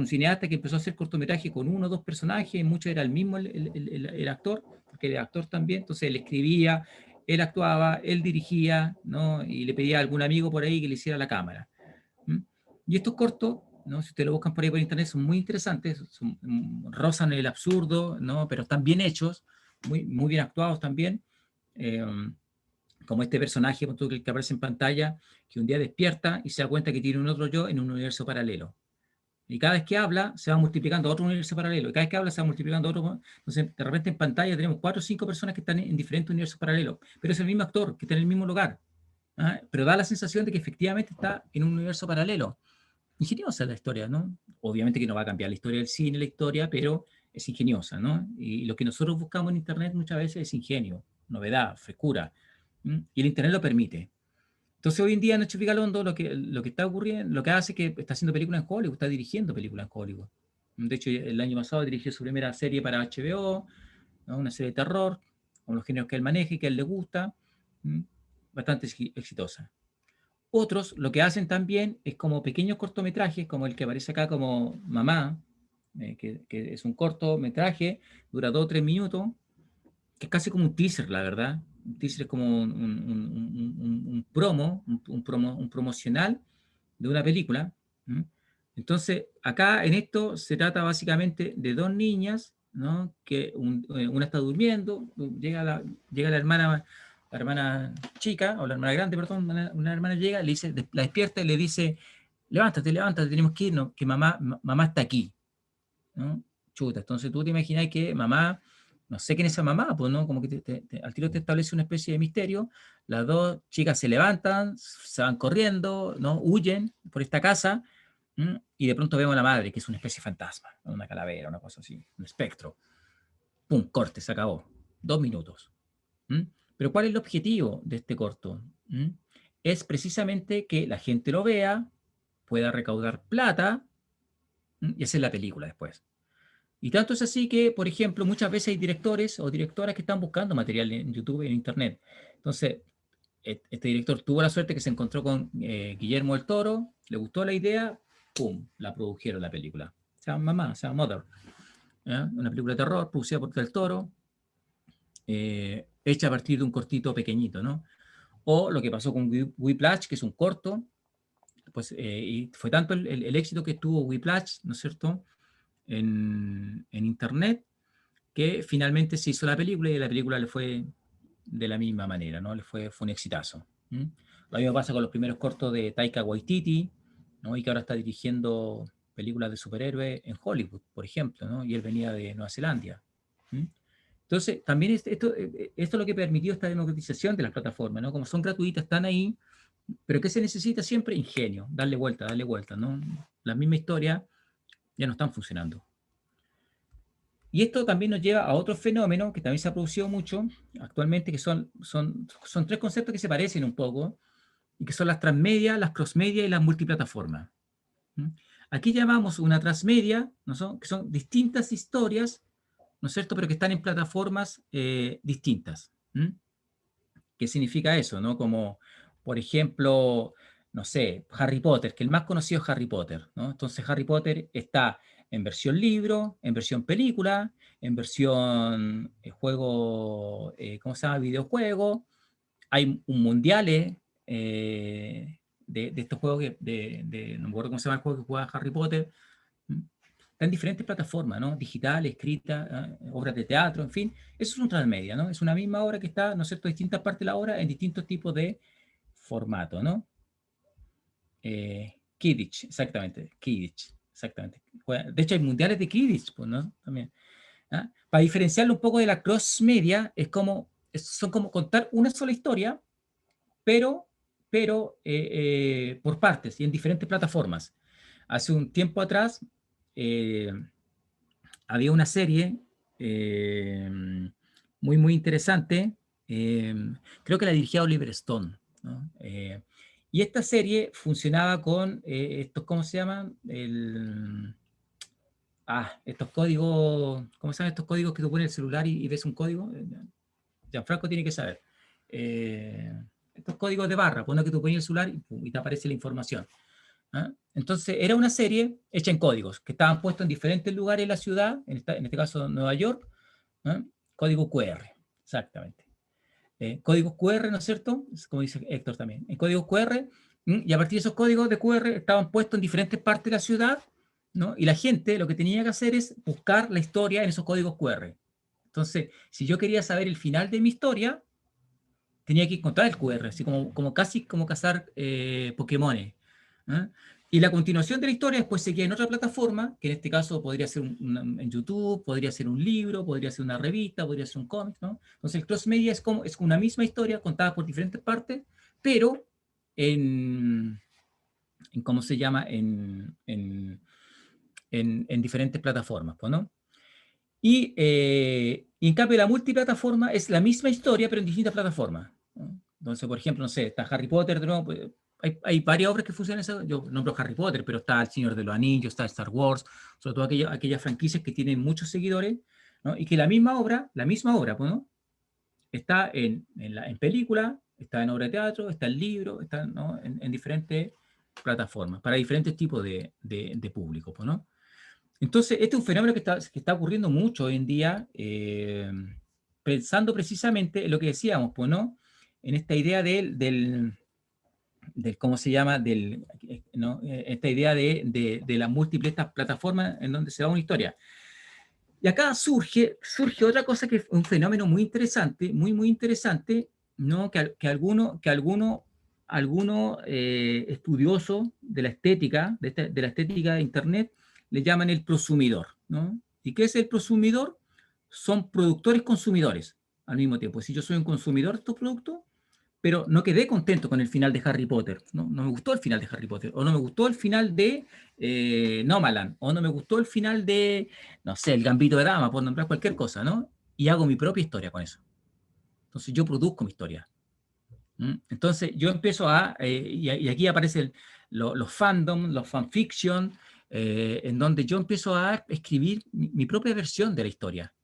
cineasta que empezó a hacer cortometrajes con uno o dos personajes, muchos era el mismo el actor, porque era actor también, entonces él escribía, él actuaba, él dirigía, ¿no? Y le pedía a algún amigo por ahí que le hiciera la cámara. ¿Mm? Y estos cortos, ¿no? Si ustedes lo buscan por ahí por internet, son muy interesantes, rozan el absurdo, ¿no? Pero están bien hechos, muy bien actuados también. Eh, Como este personaje que aparece en pantalla, que un día despierta y se da cuenta que tiene un otro yo en un universo paralelo. Y cada vez que habla, se va multiplicando otro universo paralelo. Y cada vez que habla, se va multiplicando otro. Entonces, de repente en pantalla tenemos 4 o 5 personas que están en diferentes universos paralelos. Pero es el mismo actor que está en el mismo lugar. ¿Ah? Pero da la sensación de que efectivamente está en un universo paralelo. Ingeniosa la historia, ¿no? Obviamente que no va a cambiar la historia del cine, la historia, pero es ingeniosa, ¿no? Y lo que nosotros buscamos en Internet muchas veces es ingenio, novedad, frescura. Y el Internet lo permite. Entonces hoy en día Nacho Vigalondo lo que está ocurriendo, lo que hace es que está haciendo películas en Hollywood, está dirigiendo películas en Hollywood. De hecho, el año pasado dirigió su primera serie para HBO, ¿no? Una serie de terror, con los géneros que él maneja y que a él le gusta, bastante exitosa. Otros lo que hacen también es como pequeños cortometrajes, como el que aparece acá como Mamá, que es un cortometraje, dura 2 o 3 minutos, que es casi como un teaser, la verdad. Un teaser es como un promo, un promocional de una película. ¿Mm? Entonces, acá en esto se trata básicamente de dos niñas, ¿no? Que una está durmiendo, llega la hermana chica, o la hermana grande, perdón, una hermana llega, le dice, la despierta y le dice, levántate, levántate, tenemos que irnos, que mamá está aquí, ¿no? Chuta, entonces tú te imaginas que mamá, no sé quién es esa mamá, pues, ¿no? Como que al tiro te establece una especie de misterio, las dos chicas se levantan, se van corriendo, ¿no? Huyen por esta casa, y de pronto vemos a la madre, que es una especie de fantasma, ¿no? Una calavera, una cosa así, un espectro. Pum, corte, se acabó. 2 minutos. ¿Mm? Pero ¿cuál es el objetivo de este corto? Es precisamente que la gente lo vea, pueda recaudar plata, y hacer la película después. Y tanto es así que, por ejemplo, muchas veces hay directores o directoras que están buscando material en YouTube, en Internet. Entonces, este director tuvo la suerte que se encontró con Guillermo del Toro, le gustó la idea, ¡pum!, la produjeron la película. Se llama Mamá, se llama Mother. ¿Ya? Una película de terror producida por Del Toro, hecha a partir de un cortito pequeñito, ¿no? O lo que pasó con Whiplash, que es un corto, pues, y fue tanto el éxito que tuvo Whiplash, ¿no es cierto?, en Internet, que finalmente se hizo la película y la película le fue de la misma manera, ¿no? Fue un exitazo. Lo mismo pasa con los primeros cortos de Taika Waititi, ¿no? Y que ahora está dirigiendo películas de superhéroes en Hollywood, por ejemplo, ¿no? Y él venía de Nueva Zelanda. Entonces, también esto es lo que permitió esta democratización de las plataformas, ¿no? Como son gratuitas, están ahí, pero ¿qué se necesita siempre? Ingenio, darle vuelta, ¿no? La misma historia ya no están funcionando. Y esto también nos lleva a otro fenómeno que también se ha producido mucho actualmente, que son tres conceptos que se parecen un poco, y que son las transmedia, las crossmedia y las multiplataformas. Aquí llamamos una transmedia, ¿no? Que son distintas historias, ¿no es cierto?, pero que están en plataformas distintas. ¿Qué significa eso? ¿No? Como, por ejemplo, no sé, Harry Potter, que el más conocido es Harry Potter, ¿no? Entonces Harry Potter está en versión libro, en versión película, en versión juego, ¿cómo se llama? Videojuego. Hay un mundiales de estos juegos, no me acuerdo cómo se llama el juego que juega Harry Potter. Está en diferentes plataformas, ¿no? Digital, escrita, obras de teatro, en fin. Eso es un transmedia, ¿no? Es una misma obra que está, ¿no es cierto?, en distintas partes de la obra, en distintos tipos de formato, ¿no? Quidditch, exactamente. Quidditch, exactamente. De hecho, hay mundiales de Quidditch, pues, ¿no? También. ¿Ah? Para diferenciarlo un poco de la cross media, son como contar una sola historia, pero por partes y en diferentes plataformas. Hace un tiempo atrás había una serie eh, muy interesante, eh, creo que la dirigía Oliver Stone, ¿no? Y esta serie funcionaba con estos, ¿cómo se llaman? Estos códigos, ¿cómo se llaman estos códigos que tú pones en el celular y ves un código? Gianfranco tiene que saber. Estos códigos de barra, pone que tú pones el celular y te aparece la información. ¿Ah? Entonces, era una serie hecha en códigos que estaban puestos en diferentes lugares de la ciudad, en este caso Nueva York, ¿ah? Código QR, exactamente. Códigos QR, ¿no es cierto? Es como dice Héctor también. En códigos QR, y a partir de esos códigos de QR estaban puestos en diferentes partes de la ciudad, ¿no? Y la gente lo que tenía que hacer es buscar la historia en esos códigos QR. Entonces, si yo quería saber el final de mi historia, tenía que encontrar el QR, así como casi como cazar Pokémones. ¿Eh? Y la continuación de la historia después seguía en otra plataforma, que en este caso podría ser en YouTube, podría ser un libro, podría ser una revista, podría ser un cómic, ¿no? Entonces el cross media es una misma historia contada por diferentes partes, pero en ¿cómo se llama? En diferentes plataformas, pues, ¿no? Y en cambio la multiplataforma es la misma historia, pero en distintas plataformas, ¿no? Entonces, por ejemplo, no sé, está Harry Potter, de nuevo, pues, hay varias obras que funcionan eso. Yo nombro Harry Potter, pero está El Señor de los Anillos, está Star Wars, sobre todo aquellas franquicias que tienen muchos seguidores, ¿no? Y que la misma obra, pues, ¿no? Está en película, está en obra de teatro, está en libro, está, ¿no?, en diferentes plataformas, para diferentes tipos de público, pues, ¿no? Entonces, este es un fenómeno que está ocurriendo mucho hoy en día, pensando precisamente en lo que decíamos, pues, ¿no? En esta idea ¿cómo se llama? ¿No? Esta idea de las múltiples plataformas en donde se da una historia. Y acá surge otra cosa que es un fenómeno muy interesante, muy interesante, ¿no? Que algunos estudiosos de la estética, de la estética de Internet, le llaman el prosumidor, ¿no? ¿Y qué es el prosumidor? Son productores consumidores al mismo tiempo. Si yo soy un consumidor de estos productos, pero no quedé contento con el final de Harry Potter, ¿no? No me gustó el final de Harry Potter, o no me gustó el final de Nomaland, o no me gustó el final de, no sé, El Gambito de Dama, por nombrar cualquier cosa, ¿no? Y hago mi propia historia con eso. Entonces yo produzco mi historia. Entonces yo empiezo y aquí aparecen los fandom, los fanfiction, en donde yo empiezo a escribir mi propia versión de la historia,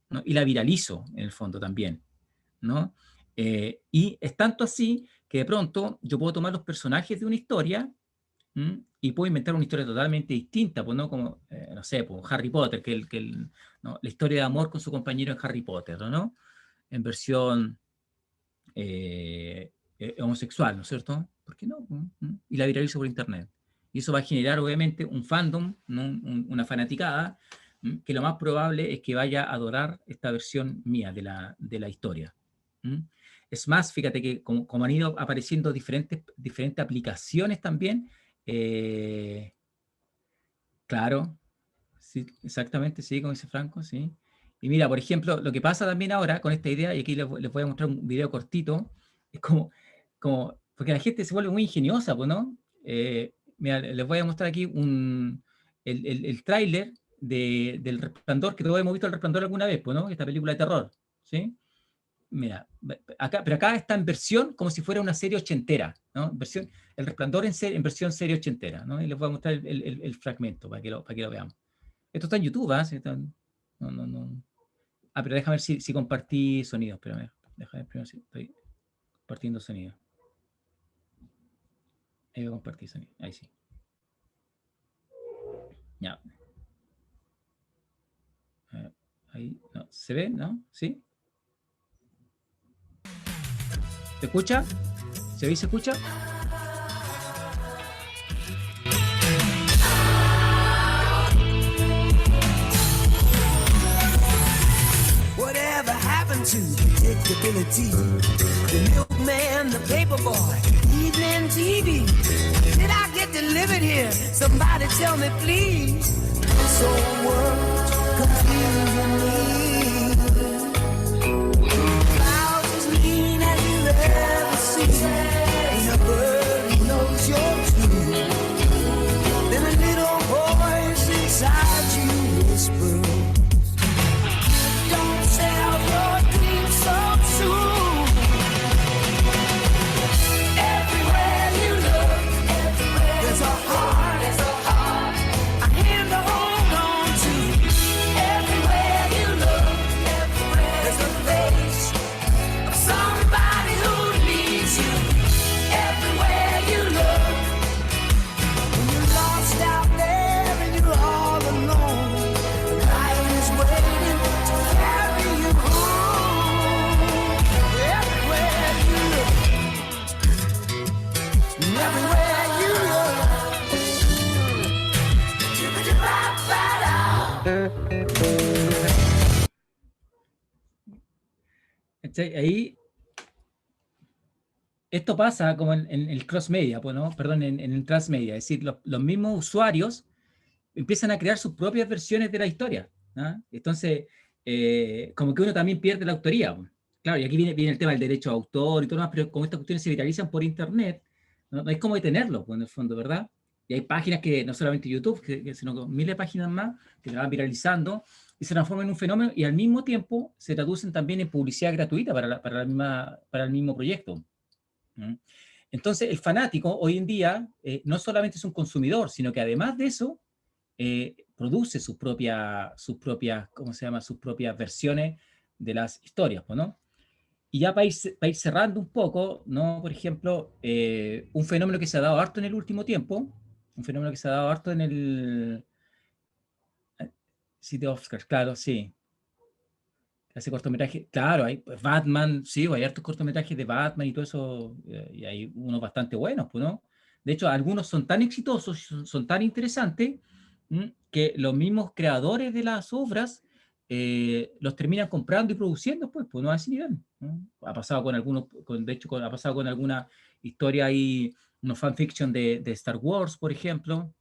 ¿no? Y la viralizo en el fondo también, ¿no? Y es tanto así que de pronto yo puedo tomar los personajes de una historia, y puedo inventar una historia totalmente distinta, pues, ¿no? Como, no sé, pues Harry Potter, ¿no? La historia de amor con su compañero en Harry Potter, ¿no? En versión homosexual, ¿no es cierto? ¿Por qué no? Y la viralizo por internet. Y eso va a generar, obviamente, un fandom, ¿no? Una fanaticada, que lo más probable es que vaya a adorar esta versión mía de la historia. Es más, fíjate que como han ido apareciendo diferentes aplicaciones también, claro, sí, exactamente, sí, como dice Franco, sí. Y mira, por ejemplo, lo que pasa también ahora con esta idea, y aquí les voy a mostrar un video cortito, es porque la gente se vuelve muy ingeniosa, pues, ¿no? Mira, les voy a mostrar aquí el tráiler del Resplandor, que todos hemos visto El Resplandor alguna vez, pues, ¿no? Esta película de terror, ¿sí? Mira, pero acá está en versión como si fuera una serie ochentera, ¿no? El Resplandor en versión serie ochentera, ¿no? Y les voy a mostrar el fragmento para que lo veamos. Esto está en YouTube, ¿ah? ¿Sí? No, no, no. Ah, pero déjame ver si compartí sonido. Espérame, déjame ver primero si estoy compartiendo sonido. Ahí voy a compartir sonido. Ahí sí. Ya. Ahí, no. ¿Se ve? ¿No? ¿Sí? ¿Se escucha? ¿Se ve y se escucha? Whatever happened to predictability? The milkman, the paperboy, evening TV. Did I get delivered here? Somebody tell me, please. This old world confusing me. Clouds as mean as you ever seen. And a bird who knows you're true. Then a little voice inside you whispers, don't sell your dreams so soon. Everywhere you look, there's a heart, a hand to hold on to. Everywhere you look, there's a face of somebody who needs you. Everywhere you look, when you're lost out there and you're all alone, life is waiting to carry you home. Everywhere you look, everywhere you look. Ahí, esto pasa como en el cross-media, pues, ¿no? Perdón, en el transmedia. Es decir, los mismos usuarios empiezan a crear sus propias versiones de la historia, ¿no? Entonces, como que uno también pierde la autoría, pues. Claro, y aquí viene el tema del derecho de autor y todo lo demás, pero como estas cuestiones se viralizan por internet, no hay cómo detenerlo, pues, en el fondo, ¿verdad? Y hay páginas que, no solamente YouTube, sino miles de páginas más que se van viralizando y se transforman en un fenómeno y al mismo tiempo se traducen también en publicidad gratuita para el mismo proyecto. ¿Mm? Entonces, el fanático hoy en día no solamente es un consumidor, sino que además de eso, produce sus propias, ¿cómo se llama? Sus propias versiones de las historias, ¿no? Y ya para ir cerrando un poco, ¿no? Por ejemplo, un fenómeno que se ha dado harto en el último tiempo, un fenómeno que se ha dado harto en el City of Oscars, claro, sí. Hace cortometraje, claro, hay pues, Batman, sí, hay hartos cortometrajes de Batman y todo eso, y hay unos bastante buenos, pues, ¿no? De hecho, algunos son tan exitosos, son tan interesantes, que los mismos creadores de las obras los terminan comprando y produciendo, pues no a ese nivel, ¿no? Ha pasado con algunos, de hecho, ha pasado con alguna historia ahí, unos fanfiction de Star Wars, por ejemplo,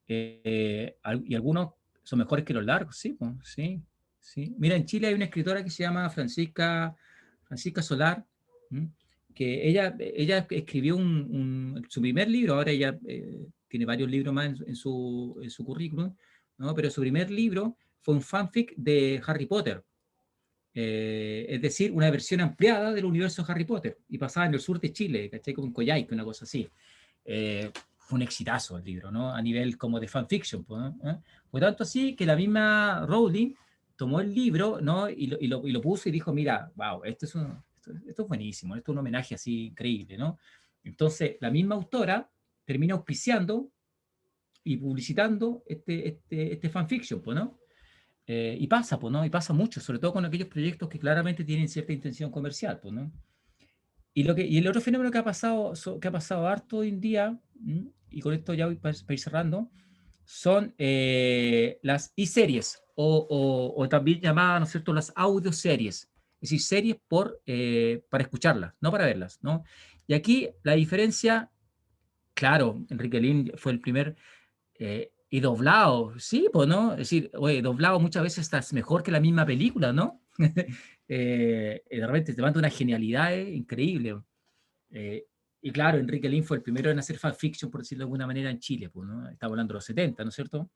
y algunos son mejores que los largos, sí, pues, sí. Sí. Mira, en Chile hay una escritora que se llama Francisca Solar, que ella escribió su primer libro, ahora ella tiene varios libros más en su currículum, ¿no? Pero su primer libro fue un fanfic de Harry Potter, es decir, una versión ampliada del universo de Harry Potter, y pasaba en el sur de Chile, ¿cachai? Como en Coyhaique, una cosa así. Fue un exitazo el libro, ¿no? A nivel como de fanfiction, ¿no? Fue tanto así que la misma Rowling tomó el libro, ¿no? Y lo puso y dijo, mira, wow, esto es buenísimo, esto es un homenaje así increíble, ¿no? Entonces, la misma autora termina auspiciando y publicitando este fanfiction, ¿no? Y pasa, ¿no? Y pasa mucho, sobre todo con aquellos proyectos que claramente tienen cierta intención comercial, ¿no? Y el otro fenómeno que ha pasado harto hoy en día, y con esto ya voy para ir cerrando, son las e-series, o también llamadas, ¿no es cierto?, las audioseries. Es decir, series para escucharlas, no para verlas, ¿no? Y aquí la diferencia, claro, Enrique Lin fue el primer Y doblado, sí, pues, ¿no? Es decir, oye, doblado muchas veces estás mejor que la misma película, ¿no? De repente te manda una genialidad increíble. Eh, y claro, Enrique Lin fue el primero en hacer fanfiction, por decirlo de alguna manera, en Chile, pues, ¿no? Estamos hablando de los 70, ¿no es cierto?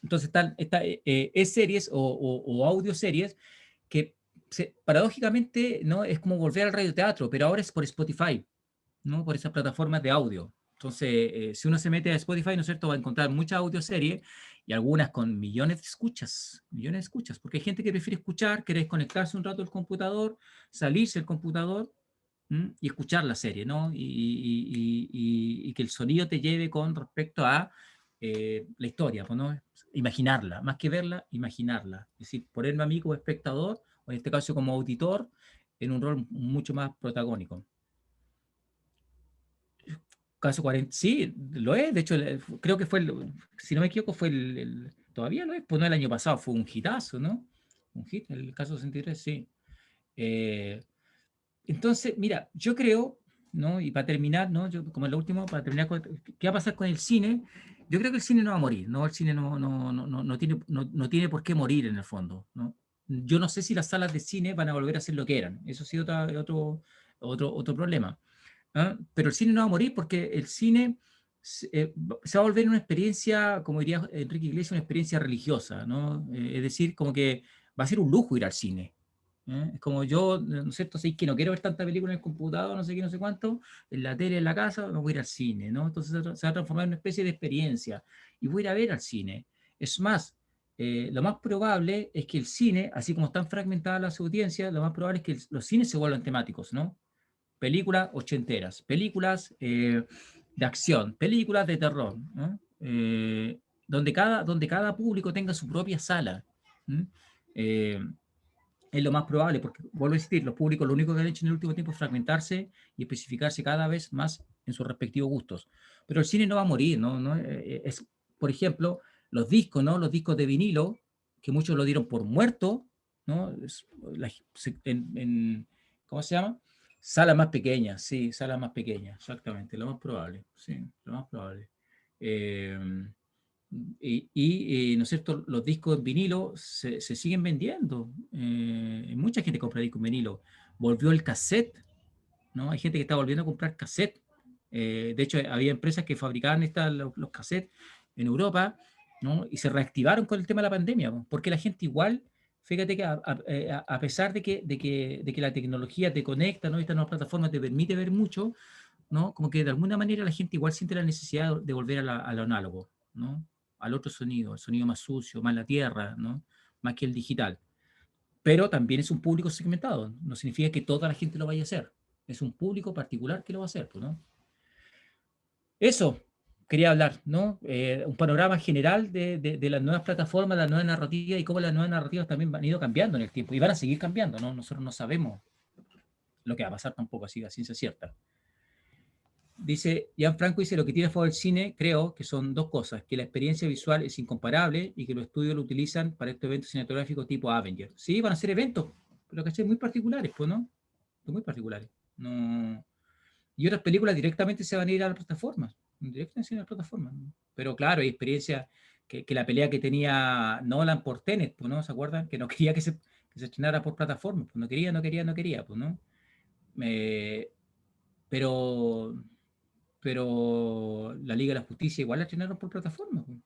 Entonces están series o audioseries que paradójicamente, ¿no? Es como volver al radioteatro, pero ahora es por Spotify, ¿no? Por esas plataformas de audio. Entonces, si uno se mete a Spotify, ¿no es cierto?, va a encontrar muchas audioseries y algunas con millones de escuchas, porque hay gente que prefiere escuchar, quiere desconectarse un rato del computador, salirse del computador y escuchar la serie, ¿no? Y que el sonido te lleve con respecto a la historia, pues, ¿no? Imaginarla, más que verla, imaginarla. Es decir, ponerme a mí como espectador, o en este caso como auditor, en un rol mucho más protagónico. Caso 40, sí, lo es. De hecho, creo que fue, si no me equivoco, fue todavía lo es, pues no el año pasado, fue un hitazo, ¿no? Un hit, el caso 63, sí. Entonces, mira, yo creo, ¿no? Y para terminar, ¿no? Yo, como es lo último, para terminar, ¿qué va a pasar con el cine? Yo creo que el cine no va a morir, ¿no? El cine no tiene por qué morir en el fondo, ¿no? Yo no sé si las salas de cine van a volver a ser lo que eran. Eso sí, otro problema. ¿Ah? Pero el cine no va a morir porque el cine se va a volver una experiencia, como diría Enrique Iglesias, una experiencia religiosa, ¿no? Es decir, como que va a ser un lujo ir al cine. Es como yo, ¿no es cierto? Sé que no quiero ver tanta película en el computador, no sé qué, no sé cuánto, en la tele, en la casa, no voy a ir al cine, ¿no? Entonces se va a transformar en una especie de experiencia y voy a ir a ver al cine. Es más, lo más probable es que el cine, así como están fragmentadas las audiencias, lo más probable es que los cines se vuelvan temáticos, ¿no? Películas ochenteras, películas de acción, películas de terror, ¿no? Donde cada público tenga su propia sala. Es lo más probable, porque vuelvo a insistir, los públicos lo único que han hecho en el último tiempo es fragmentarse y especificarse cada vez más en sus respectivos gustos. Pero el cine no va a morir, ¿no? Es, por ejemplo, los discos, ¿no? Los discos de vinilo, que muchos lo dieron por muerto, ¿no? ¿Cómo se llama? Salas más pequeñas, sí, salas más pequeñas, exactamente, lo más probable, sí, lo más probable. ¿No es cierto? Los discos en vinilo se siguen vendiendo. Mucha gente compra discos en vinilo. Volvió el cassette, ¿no? Hay gente que está volviendo a comprar cassette. De hecho, había empresas que fabricaban los cassettes en Europa, ¿no? Y se reactivaron con el tema de la pandemia, ¿no? Porque la gente igual, fíjate que a pesar de que la tecnología te conecta, ¿no? Estas nuevas plataformas te permite ver mucho, ¿no? Como que de alguna manera la gente igual siente la necesidad de volver a lo análogo, ¿no? Al otro sonido, el sonido más sucio, más la tierra, ¿no? Más que el digital. Pero también es un público segmentado, no significa que toda la gente lo vaya a hacer. Es un público particular que lo va a hacer, pues, ¿no? Eso quería hablar, ¿no? Un panorama general de las nuevas plataformas, las nuevas narrativas y cómo las nuevas narrativas también han ido cambiando en el tiempo y van a seguir cambiando, ¿no? Nosotros no sabemos lo que va a pasar tampoco así a ciencia cierta. Dice, Gianfranco dice, lo que tiene a favor el cine, creo que son dos cosas, que la experiencia visual es incomparable y que los estudios lo utilizan para estos eventos cinematográficos tipo Avengers. Sí, van a ser eventos, pero que son muy particulares, pues, ¿no? Muy particulares. No. Y otras películas directamente se van a ir a las plataformas, directamente a las plataformas. Pero claro, hay experiencias que la pelea que tenía Nolan por Tenet, pues, ¿no? ¿Se acuerdan? Que no quería que se estrenara por plataformas, pues no quería, pues, ¿no? Pero la Liga de la Justicia igual la estrenaron por plataforma, pues,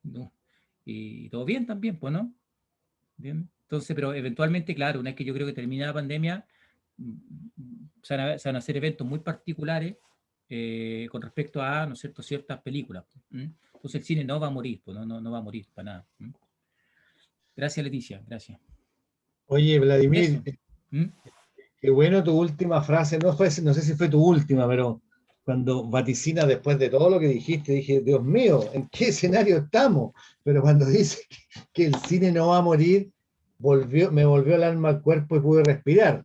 ¿no? Y todo bien también, pues, ¿no? Bien. Entonces, pero eventualmente, claro, una vez que yo creo que termina la pandemia, se van a hacer eventos muy particulares con respecto a, ¿no es cierto?, ciertas películas. Entonces el cine no va a morir, pues, no va a morir para nada. Gracias, Leticia, gracias. Oye, Vladimir, Eso. ¿Mm? qué bueno tu última frase, no sé si fue tu última, pero cuando vaticina después de todo lo que dijiste, dije, Dios mío, ¿en qué escenario estamos? Pero cuando dice que el cine no va a morir, me volvió el alma al cuerpo y pude respirar,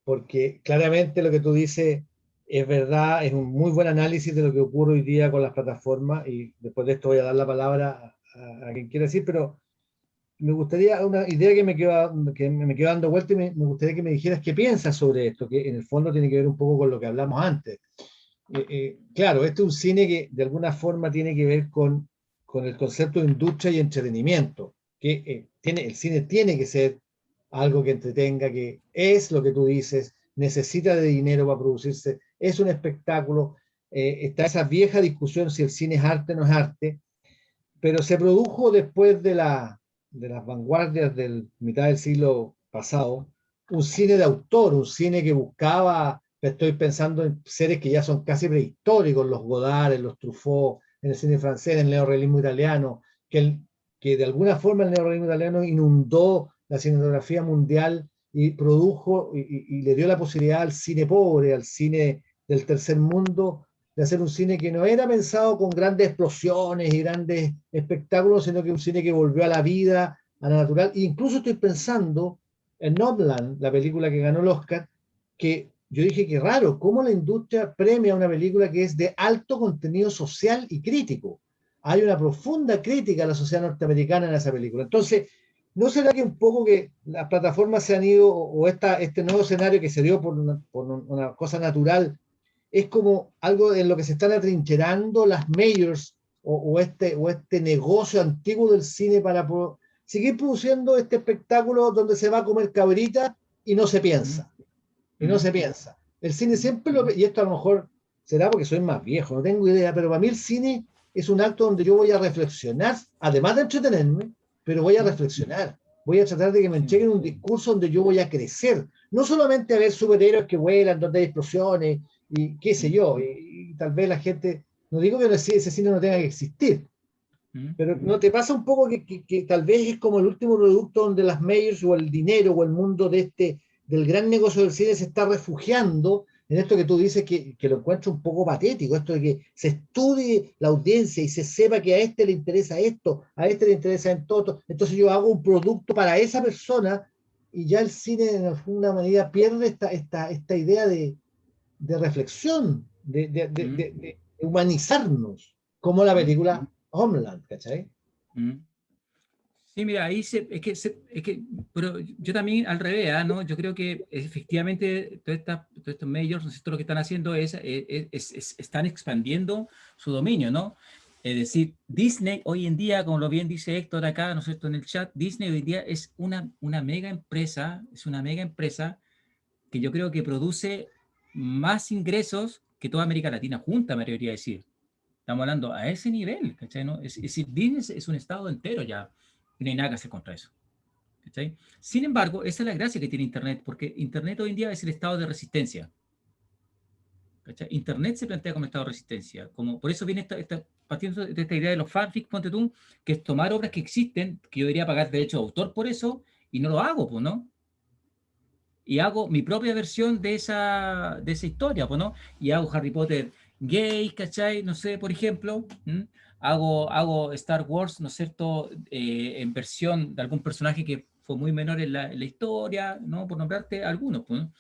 porque claramente lo que tú dices es verdad, es un muy buen análisis de lo que ocurre hoy día con las plataformas, y después de esto voy a dar la palabra a quien quiera decir, pero me gustaría, una idea que me quedó dando vuelta, y me gustaría que me dijeras qué piensas sobre esto, que en el fondo tiene que ver un poco con lo que hablamos antes. claro, este es un cine que de alguna forma tiene que ver con el concepto de industria y entretenimiento, que el cine tiene que ser algo que entretenga, que es lo que tú dices, necesita de dinero para producirse, es un espectáculo, está esa vieja discusión si el cine es arte o no es arte, pero se produjo después de las vanguardias del mitad del siglo pasado, un cine de autor, un cine que buscaba, estoy pensando en seres que ya son casi prehistóricos, los Godard, los Truffaut, en el cine francés, en el neorrealismo italiano, que de alguna forma el neorrealismo italiano inundó la cinematografía mundial y produjo y le dio la posibilidad al cine pobre, al cine del tercer mundo, de hacer un cine que no era pensado con grandes explosiones y grandes espectáculos, sino que un cine que volvió a la vida, a la natural. E incluso estoy pensando en Nomadland, la película que ganó el Oscar, que yo dije que raro, cómo la industria premia una película que es de alto contenido social y crítico. Hay una profunda crítica a la sociedad norteamericana en esa película. Entonces, ¿no será que un poco que las plataformas se han ido, o este nuevo escenario que se dio por una cosa natural, es como algo en lo que se están atrincherando las majors o este negocio antiguo del cine para seguir produciendo este espectáculo donde se va a comer cabrita y no se piensa? Y no se piensa. El cine siempre y esto a lo mejor será porque soy más viejo, no tengo idea, pero para mí el cine es un acto donde yo voy a reflexionar, además de entretenerme, pero voy a reflexionar. Voy a tratar de que me entreguen un discurso donde yo voy a crecer. No solamente a ver superhéroes que vuelan, donde hay explosiones, y qué sé yo, y tal vez la gente, no digo que ese cine no tenga que existir, pero ¿no te pasa un poco que tal vez es como el último producto donde las majors o el dinero o el mundo del gran negocio del cine se está refugiando en esto que tú dices que lo encuentro un poco patético, esto de que se estudie la audiencia y se sepa que a este le interesa esto, a este le interesa en todo, entonces yo hago un producto para esa persona y ya el cine en alguna manera pierde esta idea de reflexión, de humanizarnos, como la película Homeland, ¿cachai? Sí, mira, ahí pero yo también al revés, ¿no? Yo creo que efectivamente todos estos majors, ¿no es cierto? Lo que están haciendo están expandiendo su dominio, ¿no? Es decir, Disney hoy en día, como lo bien dice Héctor acá, ¿no es cierto? En el chat, Disney hoy en día es una mega empresa, que yo creo que produce más ingresos que toda América Latina junta, me atrevería a decir. Estamos hablando a ese nivel, ¿cachai? ¿No? Es decir, Disney es un estado entero ya, y no hay nada que hacer contra eso, ¿cachai? Sin embargo, esa es la gracia que tiene Internet, porque Internet hoy en día es el estado de resistencia, ¿cachai? Internet se plantea como estado de resistencia, por eso viene partiendo de esta idea de los fanfics, ponte tú, que es tomar obras que existen, que yo debería pagar derecho de autor por eso, y no lo hago, pues, ¿no? Y hago mi propia versión de esa historia, pues, ¿no? Y hago Harry Potter gay, ¿cachai? No sé, por ejemplo, hago Star Wars, ¿no es cierto?, en versión de algún personaje que fue muy menor en la historia, ¿no? Por nombrarte algunos, pues, ¿no?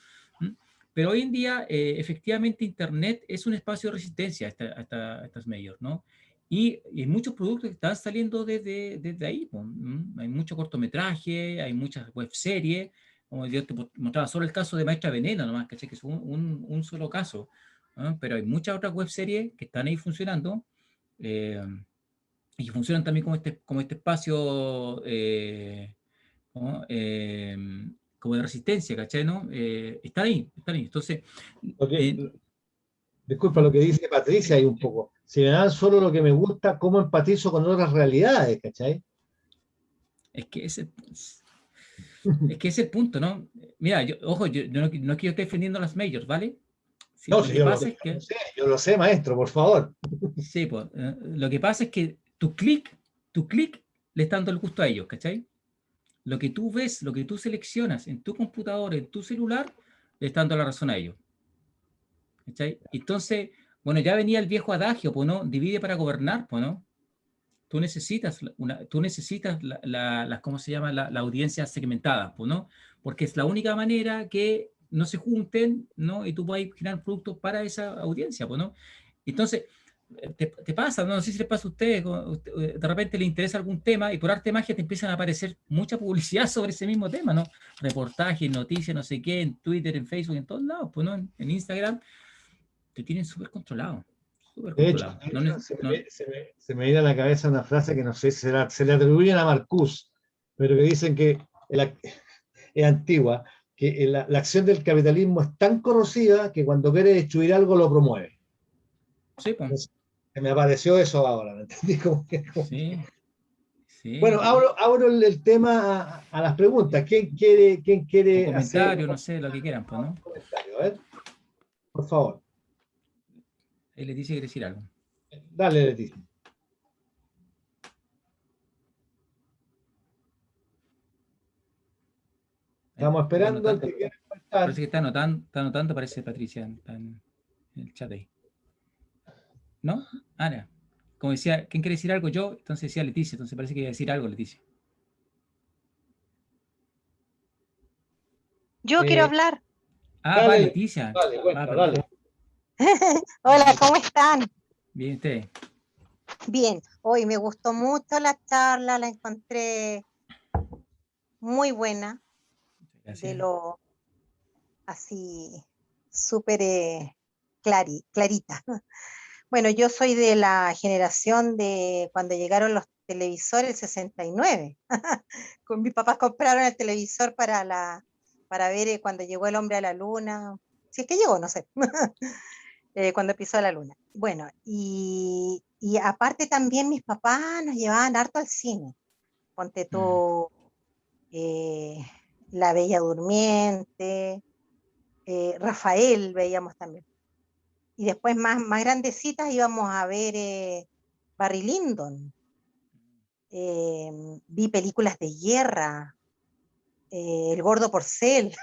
Pero hoy en día, efectivamente, Internet es un espacio de resistencia a estas majors, ¿no? Y muchos productos que están saliendo desde ahí, pues, hay mucho cortometraje, hay muchas webseries, como yo te mostraba solo el caso de Maestra Veneno nomás, ¿cachai? Que es un solo caso, ¿no? Pero hay muchas otras webseries que están ahí funcionando y que funcionan también como este espacio ¿no? Como de resistencia, ¿cachai? ¿No? Están ahí. Entonces, Disculpa lo que dice Patricia ahí un poco. Si me dan solo lo que me gusta, ¿cómo empatizo con otras realidades, cachai? Es que ese es el punto, ¿no? Mira, ojo, yo no es que yo esté defendiendo las majors, ¿vale? Sí, No, si yo lo sé, maestro, por favor. Sí, pues, lo que pasa es que tu clic le está dando el gusto a ellos, ¿cachai? Lo que tú ves, lo que tú seleccionas en tu computador, en tu celular, le está dando la razón a ellos, ¿cachai? Entonces, bueno, ya venía el viejo adagio, pues, ¿no? Divide para gobernar, pues, ¿no? Tú necesitas ¿cómo se llama? La audiencia segmentada, pues, ¿no? Porque es la única manera que no se junten, ¿no? Y tú puedas generar productos para esa audiencia, pues, ¿no? Entonces, te pasa, ¿no? No sé si le pasa a ustedes, de repente le interesa algún tema y por arte de magia te empiezan a aparecer mucha publicidad sobre ese mismo tema, ¿no? Reportajes, noticias, no sé qué, en Twitter, en Facebook, en todos lados, pues, ¿no? En Instagram. te tienen súper controlado. Súper De hecho, controlado. No, se me viene a la cabeza una frase que no sé si se le atribuyen a Marcuse, pero que dicen que es antigua, que la acción del capitalismo es tan corrosiva que cuando quiere destruir algo lo promueve. sí, pues. Entonces, me apareció eso ahora, ¿me entendí? Sí, sí. Bueno, abro el tema a las preguntas. ¿Quién Un quiere hacer comentario, no sé, lo que quieran, pues, un ¿no? comentario? A ver, por favor. Ahí Leticia quiere decir algo. Dale, Leticia. Estamos Está esperando al anotando. que quiera comentar. Parece que está anotando, parece Patricia, está en el chat ahí. ¿No? Ana. Como decía, ¿quién quiere decir algo? Yo, entonces decía Leticia, entonces parece que iba a decir algo, Leticia. Yo quiero Eh, hablar. Ah, va, Dale, Leticia. dale, Va, cuenta, perdón. dale. Hola, ¿cómo están? Bien, usted. Bien, hoy me gustó mucho la charla, la encontré muy buena, de Gracias. lo así súper clarita. Bueno, yo soy de la generación de cuando llegaron los televisores, el 69. Con mis papás compraron el televisor para ver cuando llegó el hombre a la luna. Si es que llegó, no sé. Cuando pisó la luna. Bueno, y aparte también mis papás nos llevaban harto al cine. Ponte tú eh, La Bella Durmiente, Rafael veíamos también. Y después más grandecitas íbamos a ver Barry Lyndon. Vi películas de guerra, El Gordo Porcel.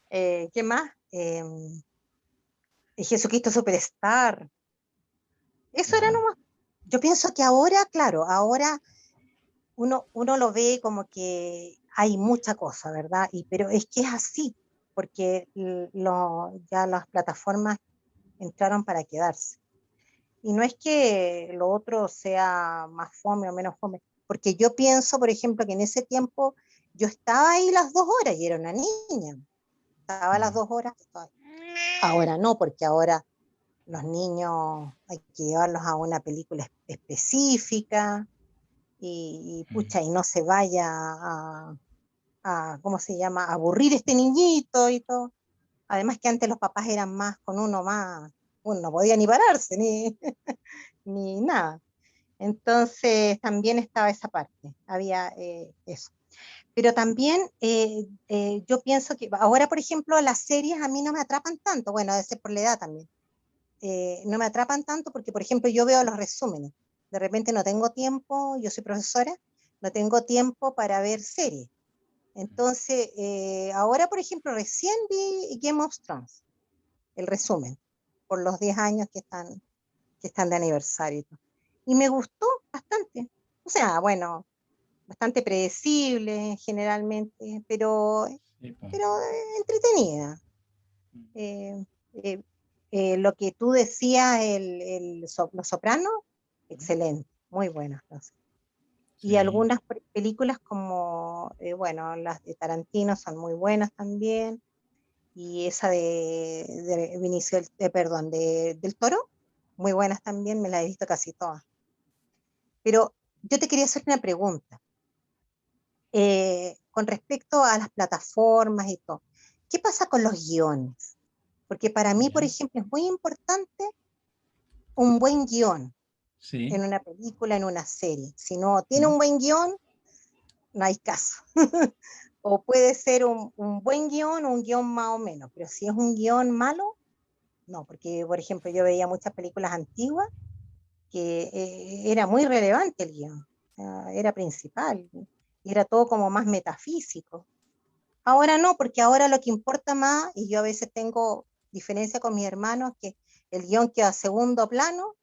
¿Qué más? Jesucristo Superstar. Eso era nomás. Yo pienso que ahora, claro, ahora uno lo ve como que hay mucha cosa, ¿verdad? Pero es que es así, porque ya las plataformas entraron para quedarse. Y no es que lo otro sea más fome o menos fome, porque yo pienso, por ejemplo, que en ese tiempo yo estaba ahí las 2 horas y era una niña. Estaba las 2 horas. Ahora no, porque ahora los niños hay que llevarlos a una película específica y pucha, y no se vaya ¿cómo se llama?, a aburrir este niñito y todo. Además que antes los papás eran más con uno más, uno no podía ni pararse, ni, ni nada. Entonces también estaba esa parte, había eso. Pero también yo pienso que ahora, por ejemplo, las series a mí no me atrapan tanto, bueno, debe ser por la edad también. No me atrapan tanto porque, por ejemplo, yo veo los resúmenes. De repente no tengo tiempo, yo soy profesora, no tengo tiempo para ver series. Entonces, ahora, por ejemplo, recién vi Game of Thrones, el resumen, por los 10 años que están de aniversario. Y me gustó bastante. O sea, bueno, bastante predecible generalmente, pero entretenida. Lo que tú decías, Los Sopranos, excelente, muy buenas. Y algunas películas como, bueno, las de Tarantino son muy buenas también, y esa de Benicio, perdón, del Toro, muy buenas también, me las he visto casi todas. Pero yo te quería hacer una pregunta, con respecto a las plataformas y todo. ¿Qué pasa con los guiones? Porque para mí, por ejemplo, es muy importante un buen guión en una película, en una serie. Si no tiene un buen guión, no hay caso. O puede ser un buen guión o un guión más o menos, pero si es un guión malo, no, porque por ejemplo yo veía muchas películas antiguas que era muy relevante el guión, era principal, y era todo como más metafísico. Ahora no, porque ahora lo que importa más, y yo a veces tengo diferencia con mis hermanos, que el guión queda a segundo plano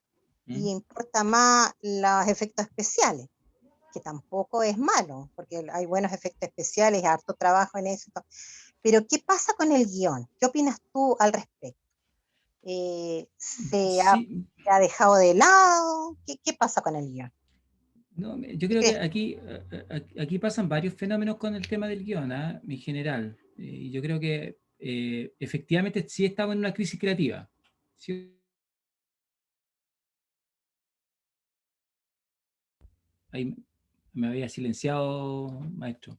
y importa más los efectos especiales, que tampoco es malo, porque hay buenos efectos especiales, harto trabajo en eso. Pero ¿qué pasa con el guión? ¿Qué opinas tú al respecto? ¿Se ha dejado de lado? ¿Qué pasa con el guión? No, yo creo que aquí pasan varios fenómenos con el tema del guión, en general. Y yo creo que efectivamente sí estamos en una crisis creativa. Sí. Ahí me había silenciado, maestro.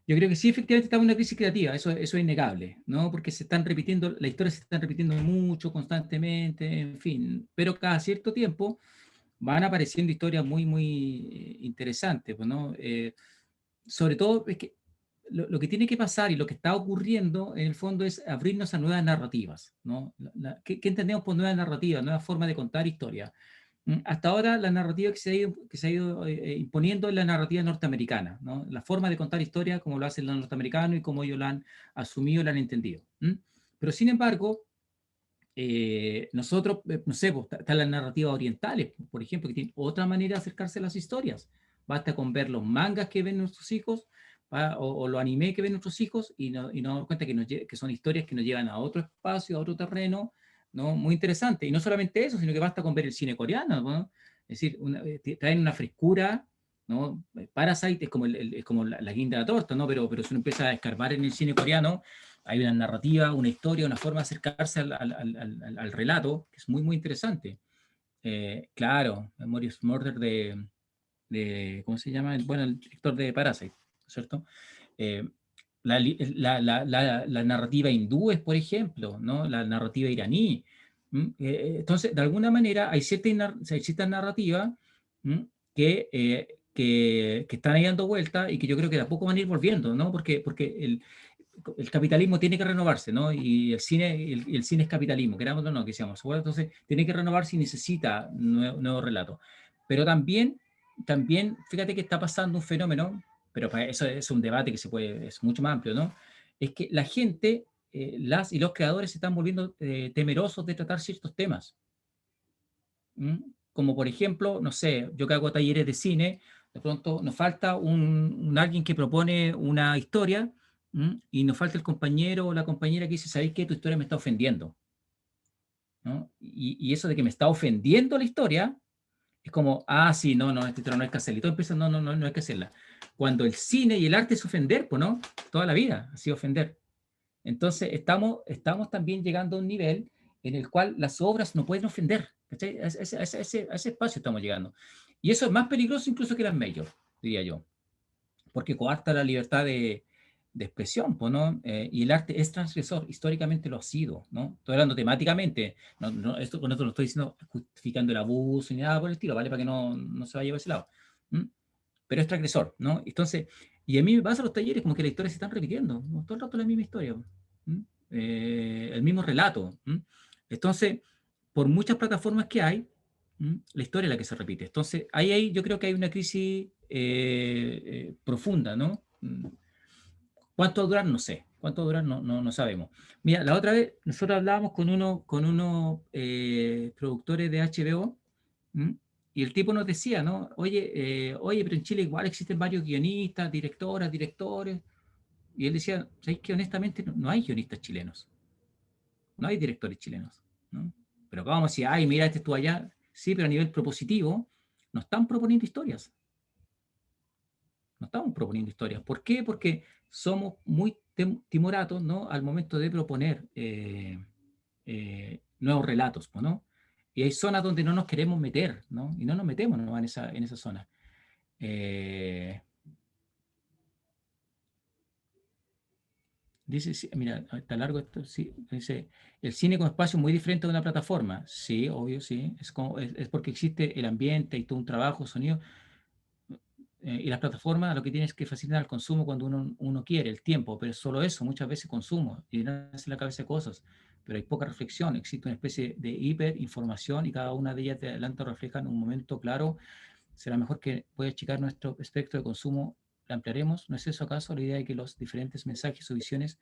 Yo creo que sí, efectivamente estamos en una crisis creativa, eso es innegable, ¿no? Porque se están repitiendo, la historia se están repitiendo mucho, constantemente, en fin, pero cada cierto tiempo van apareciendo historias muy, muy interesantes, pues, ¿no? Sobre todo es que lo que tiene que pasar y lo que está ocurriendo en el fondo es abrirnos a nuevas narrativas, ¿no? ¿Qué entendemos por nuevas narrativas, nuevas formas de contar historias? Hasta ahora la narrativa que se ha ido imponiendo es la narrativa norteamericana, ¿no? La forma de contar historias como lo hacen los norteamericanos y como ellos la han asumido, la han entendido. Pero sin embargo, nosotros, no sé, pues, están las narrativas orientales, por ejemplo, que tienen otra manera de acercarse a las historias. Basta con ver los mangas que ven nuestros hijos o los animes que ven nuestros hijos y nos damos cuenta que son historias que nos llevan a otro espacio, a otro terreno, ¿no? Muy interesante. Y no solamente eso, sino que basta con ver el cine coreano, ¿no? Es decir, traen una frescura, ¿no? Parasite es como, es como la guinda de la torta, ¿no? Pero si uno empieza a escarbar en el cine coreano, hay una narrativa, una historia, una forma de acercarse al relato que es muy, muy interesante. Claro, Memories Murder ¿cómo se llama? Bueno, el director de Parasite, ¿cierto? La narrativa hindú, por ejemplo, ¿no? La narrativa iraní. Entonces, de alguna manera, hay ciertas narrativas que están ahí dando vuelta y que yo creo que de a poco van a ir volviendo, ¿no? Porque el capitalismo tiene que renovarse, ¿no? Y el cine es capitalismo, queramos o no, que seamos. Bueno, entonces, tiene que renovarse y necesita nuevos relatos. Pero también, fíjate que está pasando un fenómeno, pero eso es un debate que es mucho más amplio, ¿no? Es que la gente, las y los creadores se están volviendo temerosos de tratar ciertos temas. Como por ejemplo, no sé, yo que hago talleres de cine, de pronto nos falta alguien que propone una historia y nos falta el compañero o la compañera que dice, ¿sabéis qué? Tu historia me está ofendiendo, ¿no? Y eso de que me está ofendiendo la historia es como, sí, no, esta historia no hay que hacerla. Y todo empieza, no hay que hacerla. Cuando el cine y el arte es ofender, pues no, toda la vida ha sido ofender. Entonces estamos también llegando a un nivel en el cual las obras no pueden ofender. ¿Cachai? A ese espacio estamos llegando. Y eso es más peligroso incluso que las majors, diría yo. Porque coarta la libertad de expresión, ¿no? Y el arte es transgresor, históricamente lo ha sido, ¿no? Estoy hablando temáticamente, esto con esto no estoy diciendo justificando el abuso ni nada por el estilo, ¿vale? Para que no se vaya por ese lado. Pero es transgresor, ¿no? Entonces, y a mí me pasa en los talleres como que las historias se están repitiendo, ¿no? Todo el rato la misma historia, el mismo relato. Entonces, por muchas plataformas que hay, la historia es la que se repite. Entonces, ahí yo creo que hay una crisis profunda, ¿no? ¿Cuánto va a durar? No sé. ¿Cuánto va a durar? No sabemos. Mira, la otra vez nosotros hablábamos con unos productores de HBO, y el tipo nos decía, ¿no? Oye, pero en Chile igual existen varios guionistas, directoras, directores. Y él decía, ¿sabéis que honestamente no hay guionistas chilenos? No hay directores chilenos, ¿no? Pero vamos a decir, mira, este estuvo allá. Sí, pero a nivel propositivo, no están proponiendo historias. No estamos proponiendo historias. ¿Por qué? Porque somos muy timoratos, ¿no? Al momento de proponer nuevos relatos, ¿no? Y hay zonas donde no nos queremos meter, ¿no? Y no nos metemos, ¿no? en esa zona. Dice, sí, mira, está largo esto, sí, dice, el cine como espacio es muy diferente de una plataforma. Sí, obvio, sí. Es porque existe el ambiente y todo un trabajo, sonido. Y las plataformas lo que tienen es que facilitar el consumo cuando uno quiere, el tiempo, pero es solo eso, muchas veces consumo y nace en la cabeza cosas, pero hay poca reflexión, existe una especie de hiperinformación y cada una de ellas de adelante reflejan un momento claro. Será mejor que pueda achicar nuestro espectro de consumo, la ampliaremos. ¿No es eso acaso la idea de que los diferentes mensajes o visiones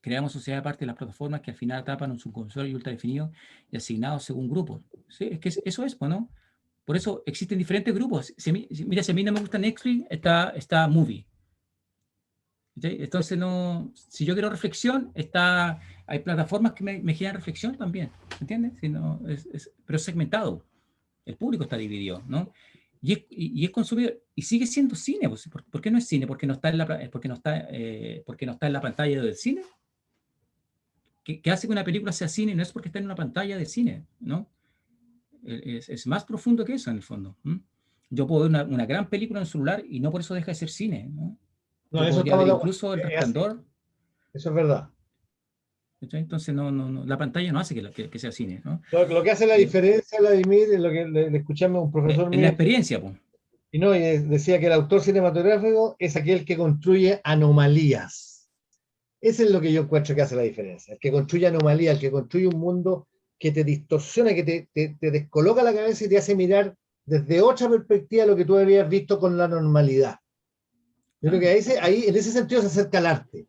creamos sociedad aparte de las plataformas que al final atrapan un subconsciente y ultra definido y asignados según grupos? Sí, es que eso es, ¿no? Por eso existen diferentes grupos. Mira, si a mí no me gusta Netflix, está Movie. ¿Sí? Entonces, si yo quiero reflexión, hay plataformas que me generan reflexión también. ¿Entiendes? Pero es segmentado. El público está dividido, ¿no? y es consumido, y sigue siendo cine. Pues. ¿Por qué no es cine? ¿Porque no está en la pantalla del cine? ¿Qué hace que una película sea cine? No es porque está en una pantalla de cine, ¿no? Es más profundo que eso, en el fondo. Yo puedo ver una gran película en el celular y no por eso deja de ser cine, ¿no? No, Yo eso podría estamos ver de acuerdo. incluso El Es así. Resplandor. Eso es verdad. Entonces, no, la pantalla no hace que sea cine, ¿no? Lo que hace la diferencia, Vladimir, es lo que le escuchamos a un profesor En la mío. experiencia, pues. Y no, y decía que el autor cinematográfico es aquel que construye anomalías. Eso es lo que yo encuentro que hace la diferencia. El que construye anomalías, el que construye un mundo que te distorsiona, que te descoloca la cabeza y te hace mirar desde otra perspectiva lo que tú habías visto con la normalidad. Yo creo que ahí, en ese sentido, se acerca al arte.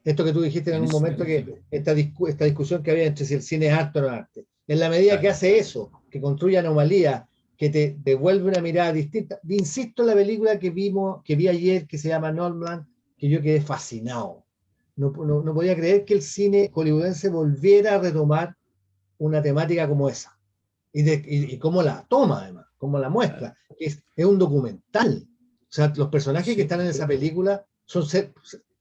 Esto que tú dijiste en un momento, que esta discusión que había entre si el cine es arte o no es arte. En la medida que hace eso, que construye anomalías, que te devuelve una mirada distinta. Insisto en la película que vi ayer, que se llama Nomadland, que yo quedé fascinado. No podía creer que el cine hollywoodense volviera a retomar una temática como esa. Y cómo la toma, además, cómo la muestra. Es un documental. O sea, los personajes que están en esa película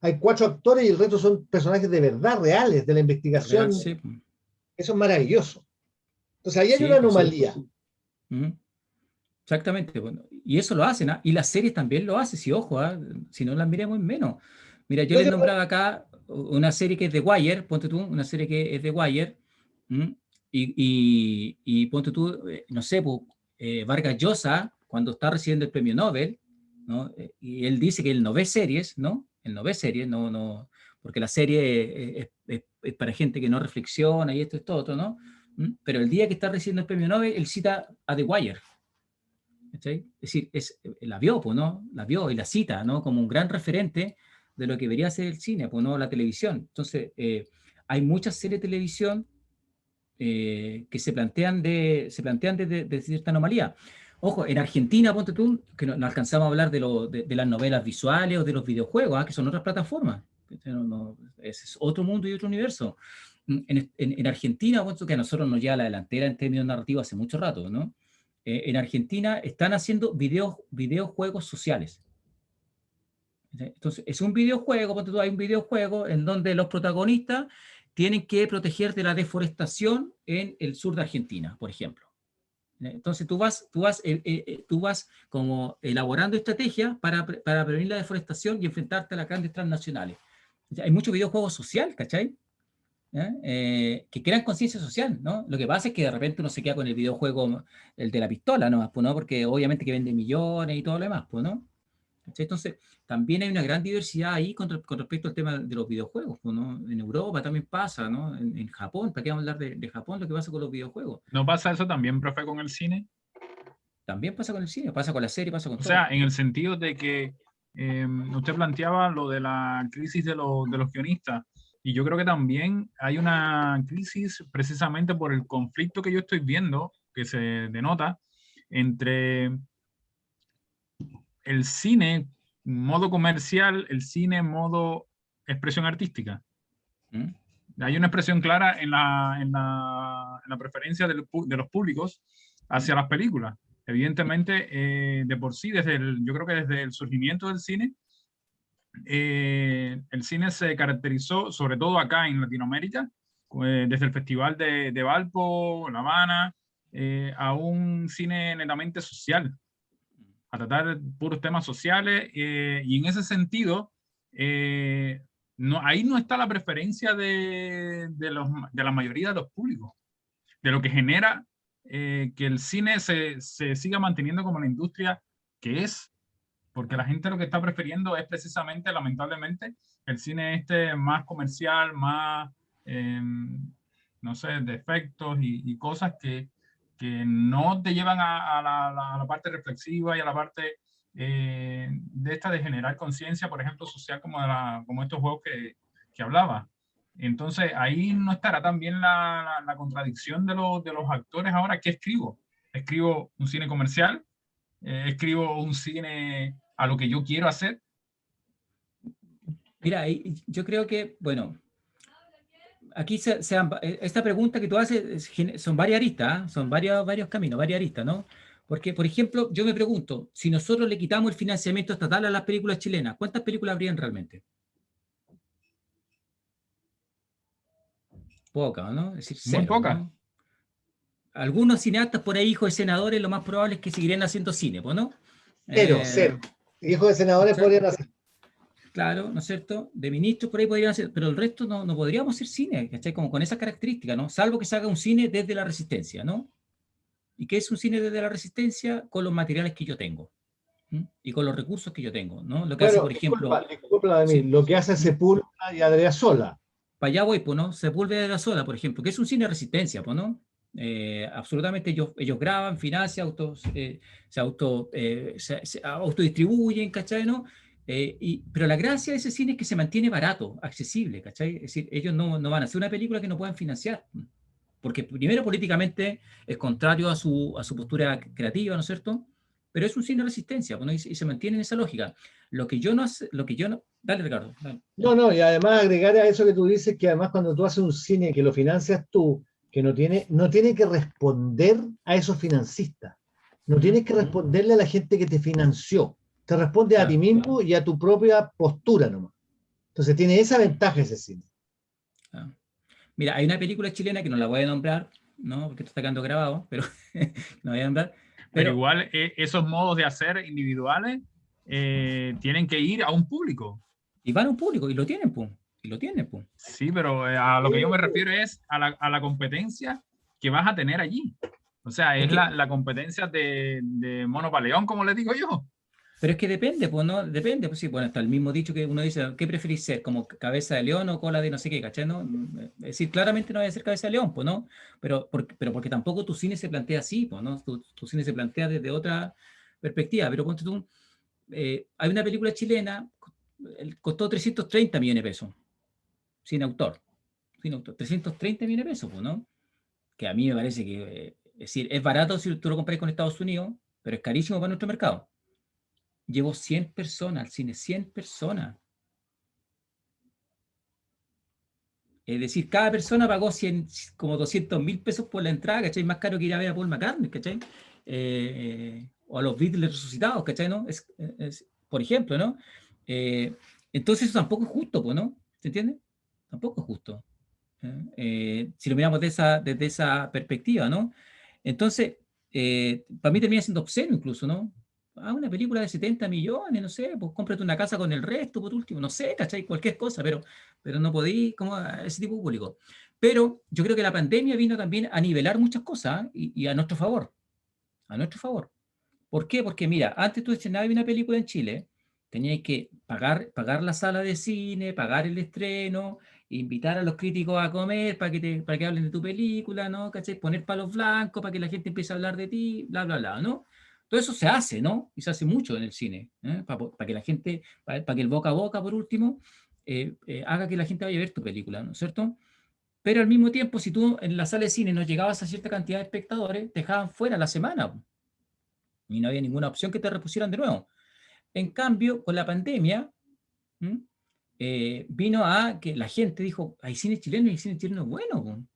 hay 4 actores y el resto son personajes de verdad, reales, de la investigación. Sí. Eso es maravilloso. Entonces, ahí hay una anomalía. Exactamente. Bueno, y eso lo hacen, ¿eh? Y las series también lo hacen, si ojo, si no las miremos menos. Mira, yo les nombraba acá una serie que es The Wire, ponte tú, una serie que es The Wire, y ponte tú, no sé, Vargas Llosa, cuando está recibiendo el premio Nobel, ¿no? Y él dice que él no ve series, ¿no? Él no ve series, no, porque la serie es para gente que no reflexiona y esto es todo, ¿no? Pero el día que está recibiendo el premio Nobel, él cita a The Wire. ¿Sí? Es decir, la vio, ¿no? La vio y la cita, ¿no? Como un gran referente de lo que debería ser el cine, ¿no? La televisión. Entonces, hay muchas series de televisión que se plantean de cierta anomalía. Ojo, en Argentina, ponte tú, que no alcanzamos a hablar de las novelas visuales o de los videojuegos, que son otras plataformas. Ese es otro mundo y otro universo. En Argentina, ponte tú, que a nosotros nos lleva a la delantera en términos narrativos hace mucho rato, ¿no? En Argentina están haciendo videojuegos sociales. Entonces, es un videojuego, ponte tú, hay un videojuego en donde los protagonistas tienen que proteger de la deforestación en el sur de Argentina, por ejemplo. Entonces, tú vas como elaborando estrategias para prevenir la deforestación y enfrentarte a las grandes transnacionales. Hay muchos videojuegos sociales, ¿cachai? Que crean conciencia social, ¿no? Lo que pasa es que de repente uno se queda con el videojuego, el de la pistola, ¿no? Porque obviamente que vende millones y todo lo demás, pues, ¿no? Entonces, también hay una gran diversidad ahí con respecto al tema de los videojuegos, ¿no? En Europa también pasa, ¿no? En Japón, ¿para qué vamos a hablar de Japón? Lo que pasa con los videojuegos. ¿No pasa eso también, profe, con el cine? También pasa con el cine, pasa con la serie, pasa con todo. O sea, en el sentido de que usted planteaba lo de la crisis de los guionistas. Y yo creo que también hay una crisis precisamente por el conflicto que yo estoy viendo, que se denota entre el cine modo comercial, el cine modo expresión artística. Hay una expresión clara en la preferencia de los públicos hacia las películas. Evidentemente, de por sí, yo creo que desde el surgimiento del cine, el cine se caracterizó, sobre todo acá en Latinoamérica, desde el Festival de Valpo, La Habana, a un cine netamente social, a tratar puros temas sociales, y en ese sentido, ahí no está la preferencia de la mayoría de los públicos, de lo que genera que el cine se siga manteniendo como la industria que es. Porque la gente lo que está prefiriendo es precisamente, lamentablemente, el cine más comercial, más, no sé, de efectos y cosas que no te llevan a la parte reflexiva y a la parte de generar conciencia, por ejemplo, social, como estos juegos que hablaba. Entonces, ahí no estará también la contradicción de los actores ahora. ¿Qué escribo? ¿Escribo un cine comercial? ¿Escribo un cine a lo que yo quiero hacer? Mira, yo creo que, bueno, aquí esta pregunta que tú haces son varias aristas, son varios caminos, varias aristas, ¿no? Porque, por ejemplo, yo me pregunto, si nosotros le quitamos el financiamiento estatal a las películas chilenas, ¿cuántas películas habrían realmente? Pocas, ¿no? Es decir, Muy cero, pocas. ¿no? Algunos cineastas por ahí, hijos de senadores, lo más probable es que seguirían haciendo cine, pues, ¿no? Cero. Hijos de senadores podrían hacer. Claro, ¿no es cierto? De ministros por ahí podrían hacer, pero el resto no podríamos hacer cine, ¿cachai? Como con esas características, ¿no? Salvo que se haga un cine desde la resistencia, ¿no? ¿Y qué es un cine desde la resistencia? Con los materiales que yo tengo. Y con los recursos que yo tengo, ¿no? Lo que hace, por ejemplo... Disculpa de mí, sí. lo que hace Sepúlveda y Andrea Sola. Para allá voy, pues, ¿no? Sepúlveda de la Sola, por ejemplo, que es un cine de resistencia, pues, ¿no? Absolutamente ellos graban, financian, se autodistribuyen, ¿cachai? ¿No? Pero la gracia de ese cine es que se mantiene barato, accesible, ¿cachai? Es decir, ellos no van a hacer una película que no puedan financiar, porque primero políticamente es contrario a su postura creativa, ¿no es cierto? Pero es un cine de resistencia, ¿no? Y se mantiene en esa lógica. Lo que yo no... Dale, Ricardo. Dale. No, y además agregar a eso que tú dices, que además cuando tú haces un cine que lo financias tú, que no tiene que responder a esos financistas, no tienes que responderle a la gente que te financió, te responde a ti mismo y a tu propia postura nomás. Entonces tiene esa ventaja ese cine. Mira, hay una película chilena que no la voy a nombrar, ¿no? Porque esto está quedando grabado, pero no voy a nombrar. Pero igual esos modos de hacer individuales tienen que ir a un público. Y van a un público, y lo tienen, pum. Y lo tienen, pum. Sí, pero a lo que yo me refiero es a la competencia que vas a tener allí. O sea, es la competencia de Mono Paleón, como le digo yo. Pero es que depende, pues, ¿no? Depende, pues sí, bueno, está el mismo dicho que uno dice, ¿qué preferís ser? ¿Como cabeza de león o cola de no sé qué, cachai, no? Es decir, claramente no voy a ser cabeza de león, pues, ¿no? Pero porque tampoco tu cine se plantea así, pues, ¿no? Tu cine se plantea desde otra perspectiva, pero ponte tú, hay una película chilena, costó 330 millones de pesos, sin autor, 330 millones de pesos, pues, ¿no? Que a mí me parece que, es decir, es barato si tú lo compras con Estados Unidos, pero es carísimo para nuestro mercado. Llevó 100 personas al cine, 100 personas. Es decir, cada persona pagó como 200.000 pesos por la entrada, ¿cachai? Más caro que ir a ver a Paul McCartney, ¿cachai? O a los Beatles resucitados, ¿cachai? ¿No? Por ejemplo, ¿no? Entonces eso tampoco es justo, ¿no? ¿Se entiende? Tampoco es justo. Si lo miramos desde esa perspectiva, ¿no? Entonces, para mí termina siendo obsceno incluso, ¿no? Una película de 70 millones, no sé, pues cómprate una casa con el resto, por último, no sé, ¿cachai? Cualquier cosa, pero no podí como a ese tipo de público. Pero yo creo que la pandemia vino también a nivelar muchas cosas y a nuestro favor. A nuestro favor. ¿Por qué? Porque mira, antes tú estrenabas una película en Chile, tenías que pagar la sala de cine, pagar el estreno, invitar a los críticos a comer para que hablen de tu película, ¿no? ¿Cachai? Poner palos blancos para que la gente empiece a hablar de ti, bla, bla, bla, ¿no? Todo eso se hace, ¿no? Y se hace mucho en el cine, para que la gente, para que el boca a boca, por último, haga que la gente vaya a ver tu película, ¿no es cierto? Pero al mismo tiempo, si tú en la sala de cine no llegabas a cierta cantidad de espectadores, te dejaban fuera la semana y no había ninguna opción que te repusieran de nuevo. En cambio, con la pandemia, vino a que la gente dijo, hay cine chileno y hay cine chileno bueno,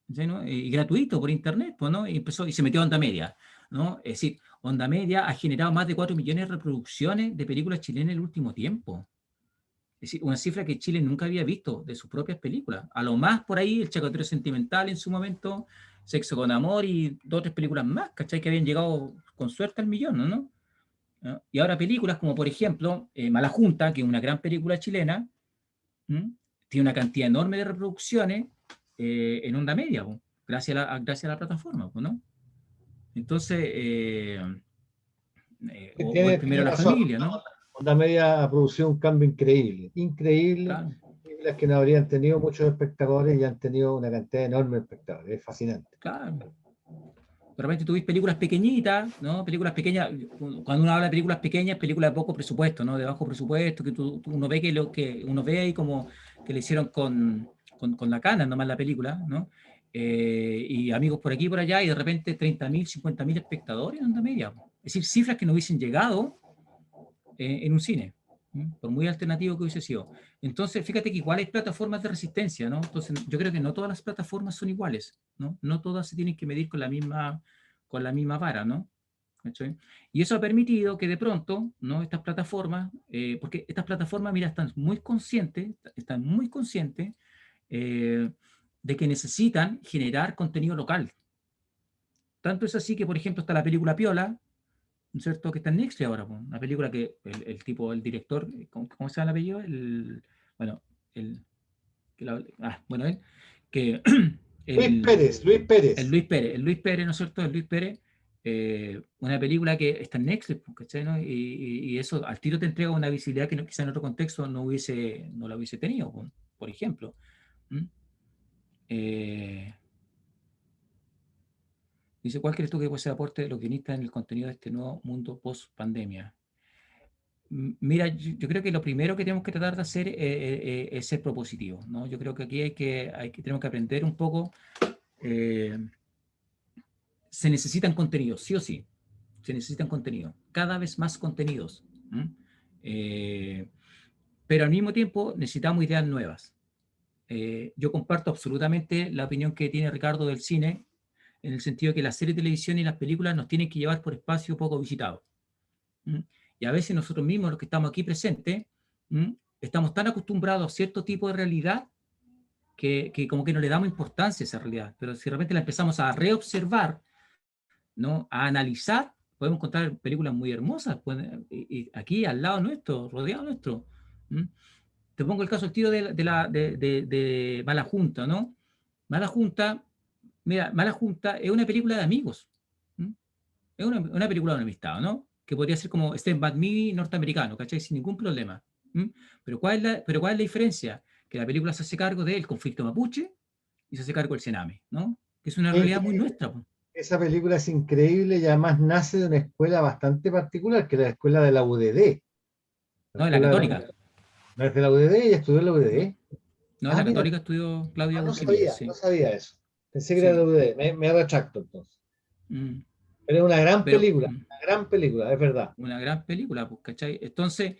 ¿no? Y gratuito por internet, ¿no? Y se metió a Onda Media, ¿no? Es decir, Onda Media ha generado más de 4 millones de reproducciones de películas chilenas en el último tiempo. Es decir, una cifra que Chile nunca había visto de sus propias películas. A lo más por ahí, El Chacotero Sentimental en su momento, Sexo con Amor y 2 o 3 películas más, ¿cachai? Que habían llegado con suerte al millón, ¿no? Y ahora películas como, por ejemplo, Mala Junta, que es una gran película chilena, tiene una cantidad enorme de reproducciones en Onda Media, gracias a la plataforma, ¿no? Entonces, o el Primero la Familia, ¿no? Onda Media ha producido un cambio increíble, Claro. Las que no habrían tenido muchos espectadores y han tenido una cantidad enorme de espectadores, es fascinante. Claro. De repente tuviste películas pequeñitas, ¿no? Películas pequeñas, cuando uno habla de películas pequeñas, películas de poco presupuesto, ¿no? De bajo presupuesto, que uno ve que uno ve ahí como que le hicieron con la cana nomás la película, ¿no? Y amigos por aquí y por allá, y de repente 30.000, 50.000 espectadores en Onda Media. Es decir, cifras que no hubiesen llegado en un cine, por muy alternativo que hubiese sido. Entonces, fíjate que igual hay plataformas de resistencia, ¿no? Entonces, yo creo que no todas las plataformas son iguales, ¿no? No todas se tienen que medir con la misma vara, ¿no? ¿cachai? Y eso ha permitido que de pronto, ¿no? Estas plataformas, porque estas plataformas, mira, están muy conscientes de que necesitan generar contenido local. Tanto es así que, por ejemplo, está la película Piola, ¿no es cierto?, que está en Netflix ahora, pues, una película que el director, ¿cómo se llama el apellido? Bueno, bueno, él, que Luis Pérez, Luis Pérez. El Luis Pérez, ¿no es cierto? El Luis Pérez, una película que está en Netflix, ¿cachai? ¿No? Y eso al tiro te entrega una visibilidad que quizá en otro contexto no la hubiese tenido, por ejemplo. Dice, ¿cuál crees tú que puede ser el aporte de los guionistas en el contenido de este nuevo mundo post-pandemia? Mira, yo creo que lo primero que tenemos que tratar de hacer es ser propositivos, ¿no? Yo creo que aquí tenemos que aprender un poco. Se necesitan contenidos, sí o sí. Se necesitan contenidos. Cada vez más contenidos. Pero al mismo tiempo necesitamos ideas nuevas. Yo comparto absolutamente la opinión que tiene Ricardo del cine, en el sentido de que las series de televisión y las películas nos tienen que llevar por espacios poco visitados. Y a veces nosotros mismos, los que estamos aquí presentes, estamos tan acostumbrados a cierto tipo de realidad que como que no le damos importancia a esa realidad. Pero si de repente la empezamos a reobservar, ¿no?, a analizar, podemos encontrar películas muy hermosas y aquí al lado nuestro, rodeado nuestro. Te pongo el caso, el tiro de Mala Junta, ¿no? Mala Junta, mira, Mala Junta es una película de amigos. Es una película de amistad, ¿no? Que podría ser como Stand By Me norteamericano, ¿cachai? Sin ningún problema. Pero ¿cuál es la diferencia? Que la película se hace cargo del conflicto mapuche y se hace cargo del Sename, ¿no? Que es una realidad muy nuestra. Esa película es increíble y además nace de una escuela bastante particular, que es la escuela de la UDD. No, de la Católica. ¿No es de la UDD? ¿Ella estudió en la UDD? No, en la Católica estudió Claudia Burguillos. No sabía eso. Pensé que Sí. era de la UDD. Me retracto entonces. Pero es una gran película, es verdad. Una gran película, pues, ¿cachai? Entonces,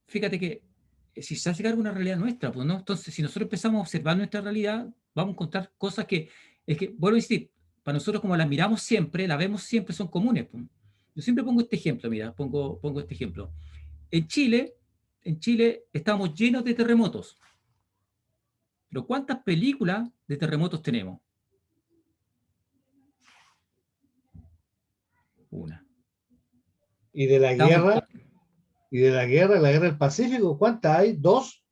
fíjate que si se hace cargo de una realidad nuestra, pues, ¿no? Entonces, si nosotros empezamos a observar nuestra realidad, vamos a encontrar cosas que, vuelvo a decir, para nosotros como las miramos siempre, las vemos siempre, son comunes, pues. Yo siempre pongo este ejemplo, mira, pongo este ejemplo. En Chile estamos llenos de terremotos. Pero ¿cuántas películas de terremotos tenemos? Una. ¿Y de la guerra? ¿Y de la guerra del Pacífico? ¿Cuántas hay? ¿2?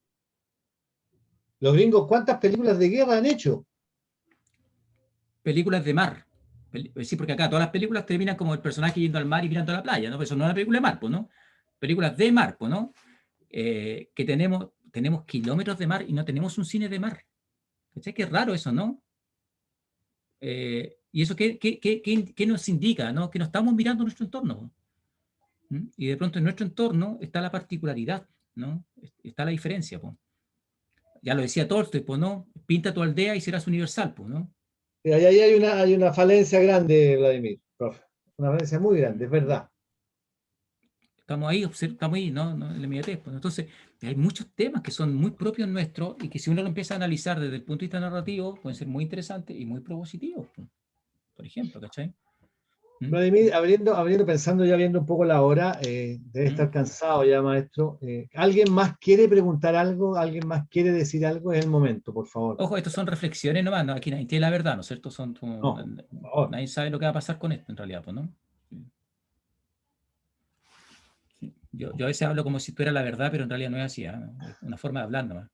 Los gringos, ¿cuántas películas de guerra han hecho? Películas de mar. Sí, porque acá todas las películas terminan como el personaje yendo al mar y mirando a la playa, ¿no? Pero eso no es una película de mar, pues, ¿no? Películas de mar, pues, ¿no? Que tenemos kilómetros de mar y no tenemos un cine de mar. ¿Cachai? Qué raro eso, ¿no? ¿Y eso qué nos indica, ¿no? Que no estamos mirando nuestro entorno. Y de pronto en nuestro entorno está la particularidad, ¿no? Está la diferencia, pues. Ya lo decía Tolstoy, pues, ¿no? Pinta tu aldea y serás universal, pues, ¿no? Y ahí hay una falencia grande, Vladimir, profe. Una falencia muy grande, es verdad. Estamos ahí, ¿no? En la inmediatez, pues. Entonces, hay muchos temas que son muy propios nuestros y que si uno lo empieza a analizar desde el punto de vista narrativo, pueden ser muy interesantes y muy propositivos, pues. Por ejemplo, ¿cachai? Vladimir, pensando ya viendo un poco la hora, debe estar cansado ya, maestro. ¿Alguien más quiere preguntar algo? ¿Alguien más quiere decir algo? Es el momento, por favor. Ojo, estas son reflexiones nomás, ¿no? Aquí nadie tiene la verdad, ¿no es cierto? Nadie sabe lo que va a pasar con esto, en realidad, pues, ¿no? Sí. Yo a veces hablo como si fuera la verdad, pero en realidad no es así, ¿eh? Es una forma de hablar nomás.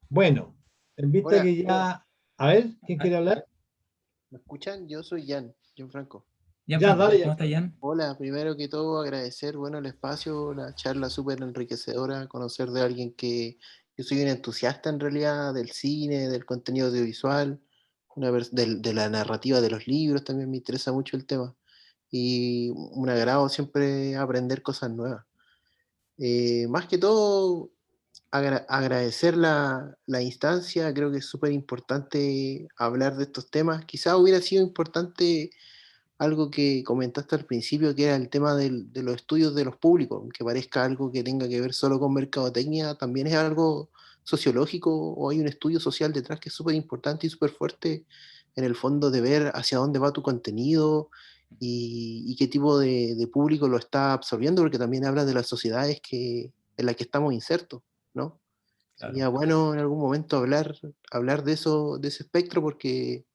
Bueno, en vista que ya... A ver, ¿quién quiere hablar? ¿Me escuchan? Yo soy Gianfranco. Dale, ¿Cómo estás, Jan? Hola, primero que todo agradecer, bueno, el espacio, la charla súper enriquecedora, conocer de alguien que yo soy un entusiasta en realidad del cine, del contenido audiovisual, de la narrativa de los libros, también me interesa mucho el tema. Y un agrado siempre aprender cosas nuevas. Más que todo, agradecer la instancia, creo que es súper importante hablar de estos temas. Quizás hubiera sido importante algo que comentaste al principio, que era el tema de los estudios de los públicos, que parezca algo que tenga que ver solo con mercadotecnia, también es algo sociológico o hay un estudio social detrás que es súper importante y súper fuerte en el fondo de ver hacia dónde va tu contenido y qué tipo de público lo está absorbiendo, porque también habla de las sociedades en las que estamos insertos, ¿no? Claro. Sería bueno en algún momento hablar de eso, de ese espectro, porque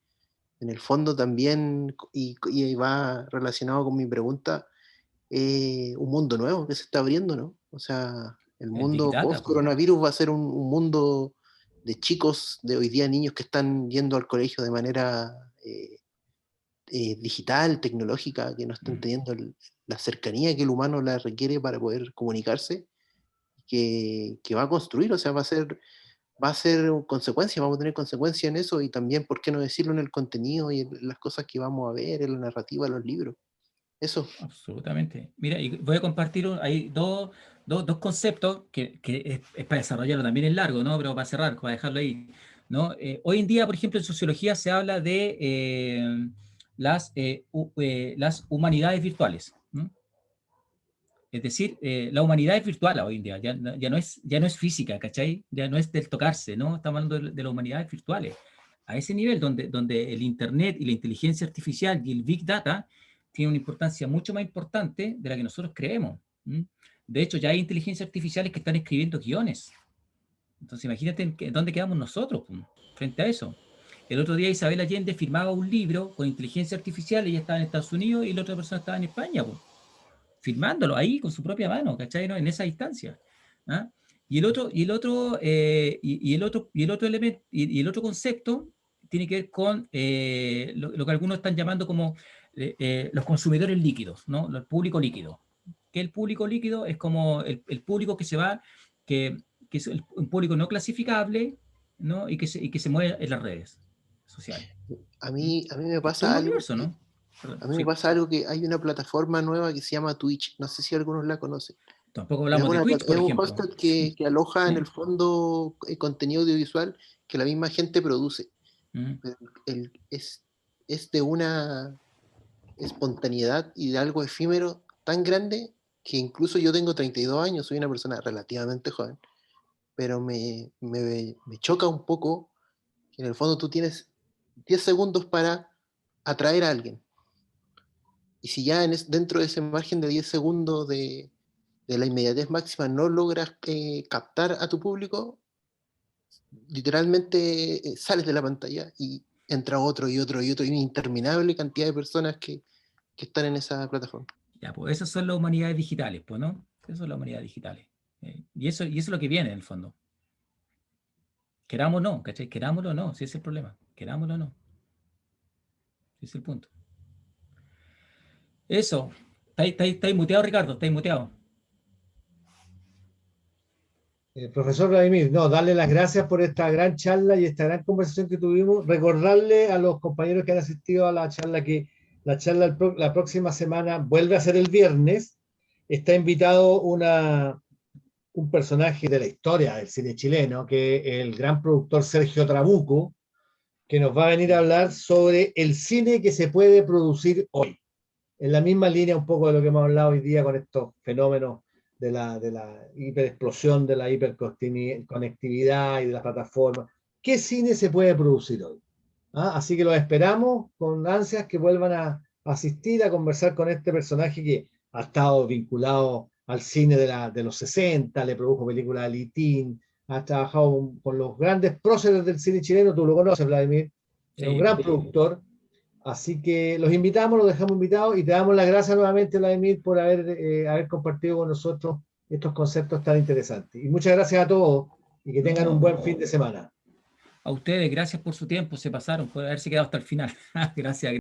en el fondo también, y va relacionado con mi pregunta, un mundo nuevo que se está abriendo, ¿no? O sea, el El Big mundo Data, pues. post-coronavirus va a ser un mundo de chicos, de hoy día niños que están yendo al colegio de manera digital, tecnológica, que no están teniendo la cercanía que el humano la requiere para poder comunicarse, que va a construir, o sea, va a ser consecuencia, vamos a tener consecuencias en eso, y también, ¿por qué no decirlo, en el contenido y en las cosas que vamos a ver, en la narrativa, en los libros? Eso. Absolutamente. Mira, y voy a compartir hay dos conceptos que es para desarrollarlo, también es largo, ¿no? Pero para cerrar, para dejarlo ahí, ¿no? Hoy en día, por ejemplo, en sociología se habla de las humanidades virtuales, ¿no? Es decir, la humanidad es virtual hoy en día, ya no es física, ¿cachai? Ya no es del tocarse, ¿no? Estamos hablando de las humanidades virtuales. A ese nivel donde el Internet y la inteligencia artificial y el Big Data tienen una importancia mucho más importante de la que nosotros creemos. De hecho, ya hay inteligencias artificiales que están escribiendo guiones. Entonces, imagínate dónde quedamos nosotros frente a eso. El otro día Isabel Allende firmaba un libro con inteligencia artificial, ella estaba en Estados Unidos y la otra persona estaba en España, firmándolo ahí con su propia mano, ¿cachai? ¿No? En esa distancia. ¿Ah? Y el otro elemento, y el otro concepto tiene que ver con lo que algunos están llamando como los consumidores líquidos, ¿no? El público líquido. Que el público líquido es como el público que se va, que es un público no clasificable, ¿no? Y que se mueve en las redes sociales. A mí me pasa Todo un algo. universo, ¿no? A mí me pasa algo, que hay una plataforma nueva que se llama Twitch, no sé si algunos la conocen. Tampoco hablamos de Twitch, por ejemplo. Es un hostel que aloja en el fondo contenido audiovisual que la misma gente produce. Pero es de una espontaneidad y de algo efímero tan grande que incluso yo tengo 32 años, soy una persona relativamente joven, pero me choca un poco que en el fondo tú tienes 10 segundos para atraer a alguien. Y si ya dentro de ese margen de 10 segundos de la inmediatez máxima no logras captar a tu público, literalmente sales de la pantalla y entra otro y otro y otro, y una interminable cantidad de personas que están en esa plataforma. Ya, pues esas son las humanidades digitales, pues, ¿no? Esas son las humanidades digitales. Y eso es lo que viene en el fondo. Querámoslo o no, ¿cachai? Querámoslo o no, si ese es el problema. Querámoslo o no. Ese es el punto. Eso. ¿Estáis muteado, Ricardo? ¿Estáis muteado? Profesor Vladimir, no, darle las gracias por esta gran charla y esta gran conversación que tuvimos. Recordarle a los compañeros que han asistido a la charla que la charla la próxima semana vuelve a ser el viernes. Está invitado un personaje de la historia del cine chileno, que es el gran productor Sergio Trabuco, que nos va a venir a hablar sobre el cine que se puede producir hoy. En la misma línea un poco de lo que hemos hablado hoy día con estos fenómenos de la hiperexplosión, de la hiperconectividad y de las plataformas. ¿Qué cine se puede producir hoy? Así que los esperamos con ansias que vuelvan a asistir a conversar con este personaje que ha estado vinculado al cine de los 60, le produjo películas de Litín, ha trabajado con los grandes próceres del cine chileno, tú lo conoces, Vladimir, es un gran productor. Así que los invitamos, los dejamos invitados y te damos las gracias nuevamente, Vladimir, por haber compartido con nosotros estos conceptos tan interesantes. Y muchas gracias a todos y que tengan un buen fin de semana. A ustedes, gracias por su tiempo, se pasaron, por haberse quedado hasta el final. Gracias.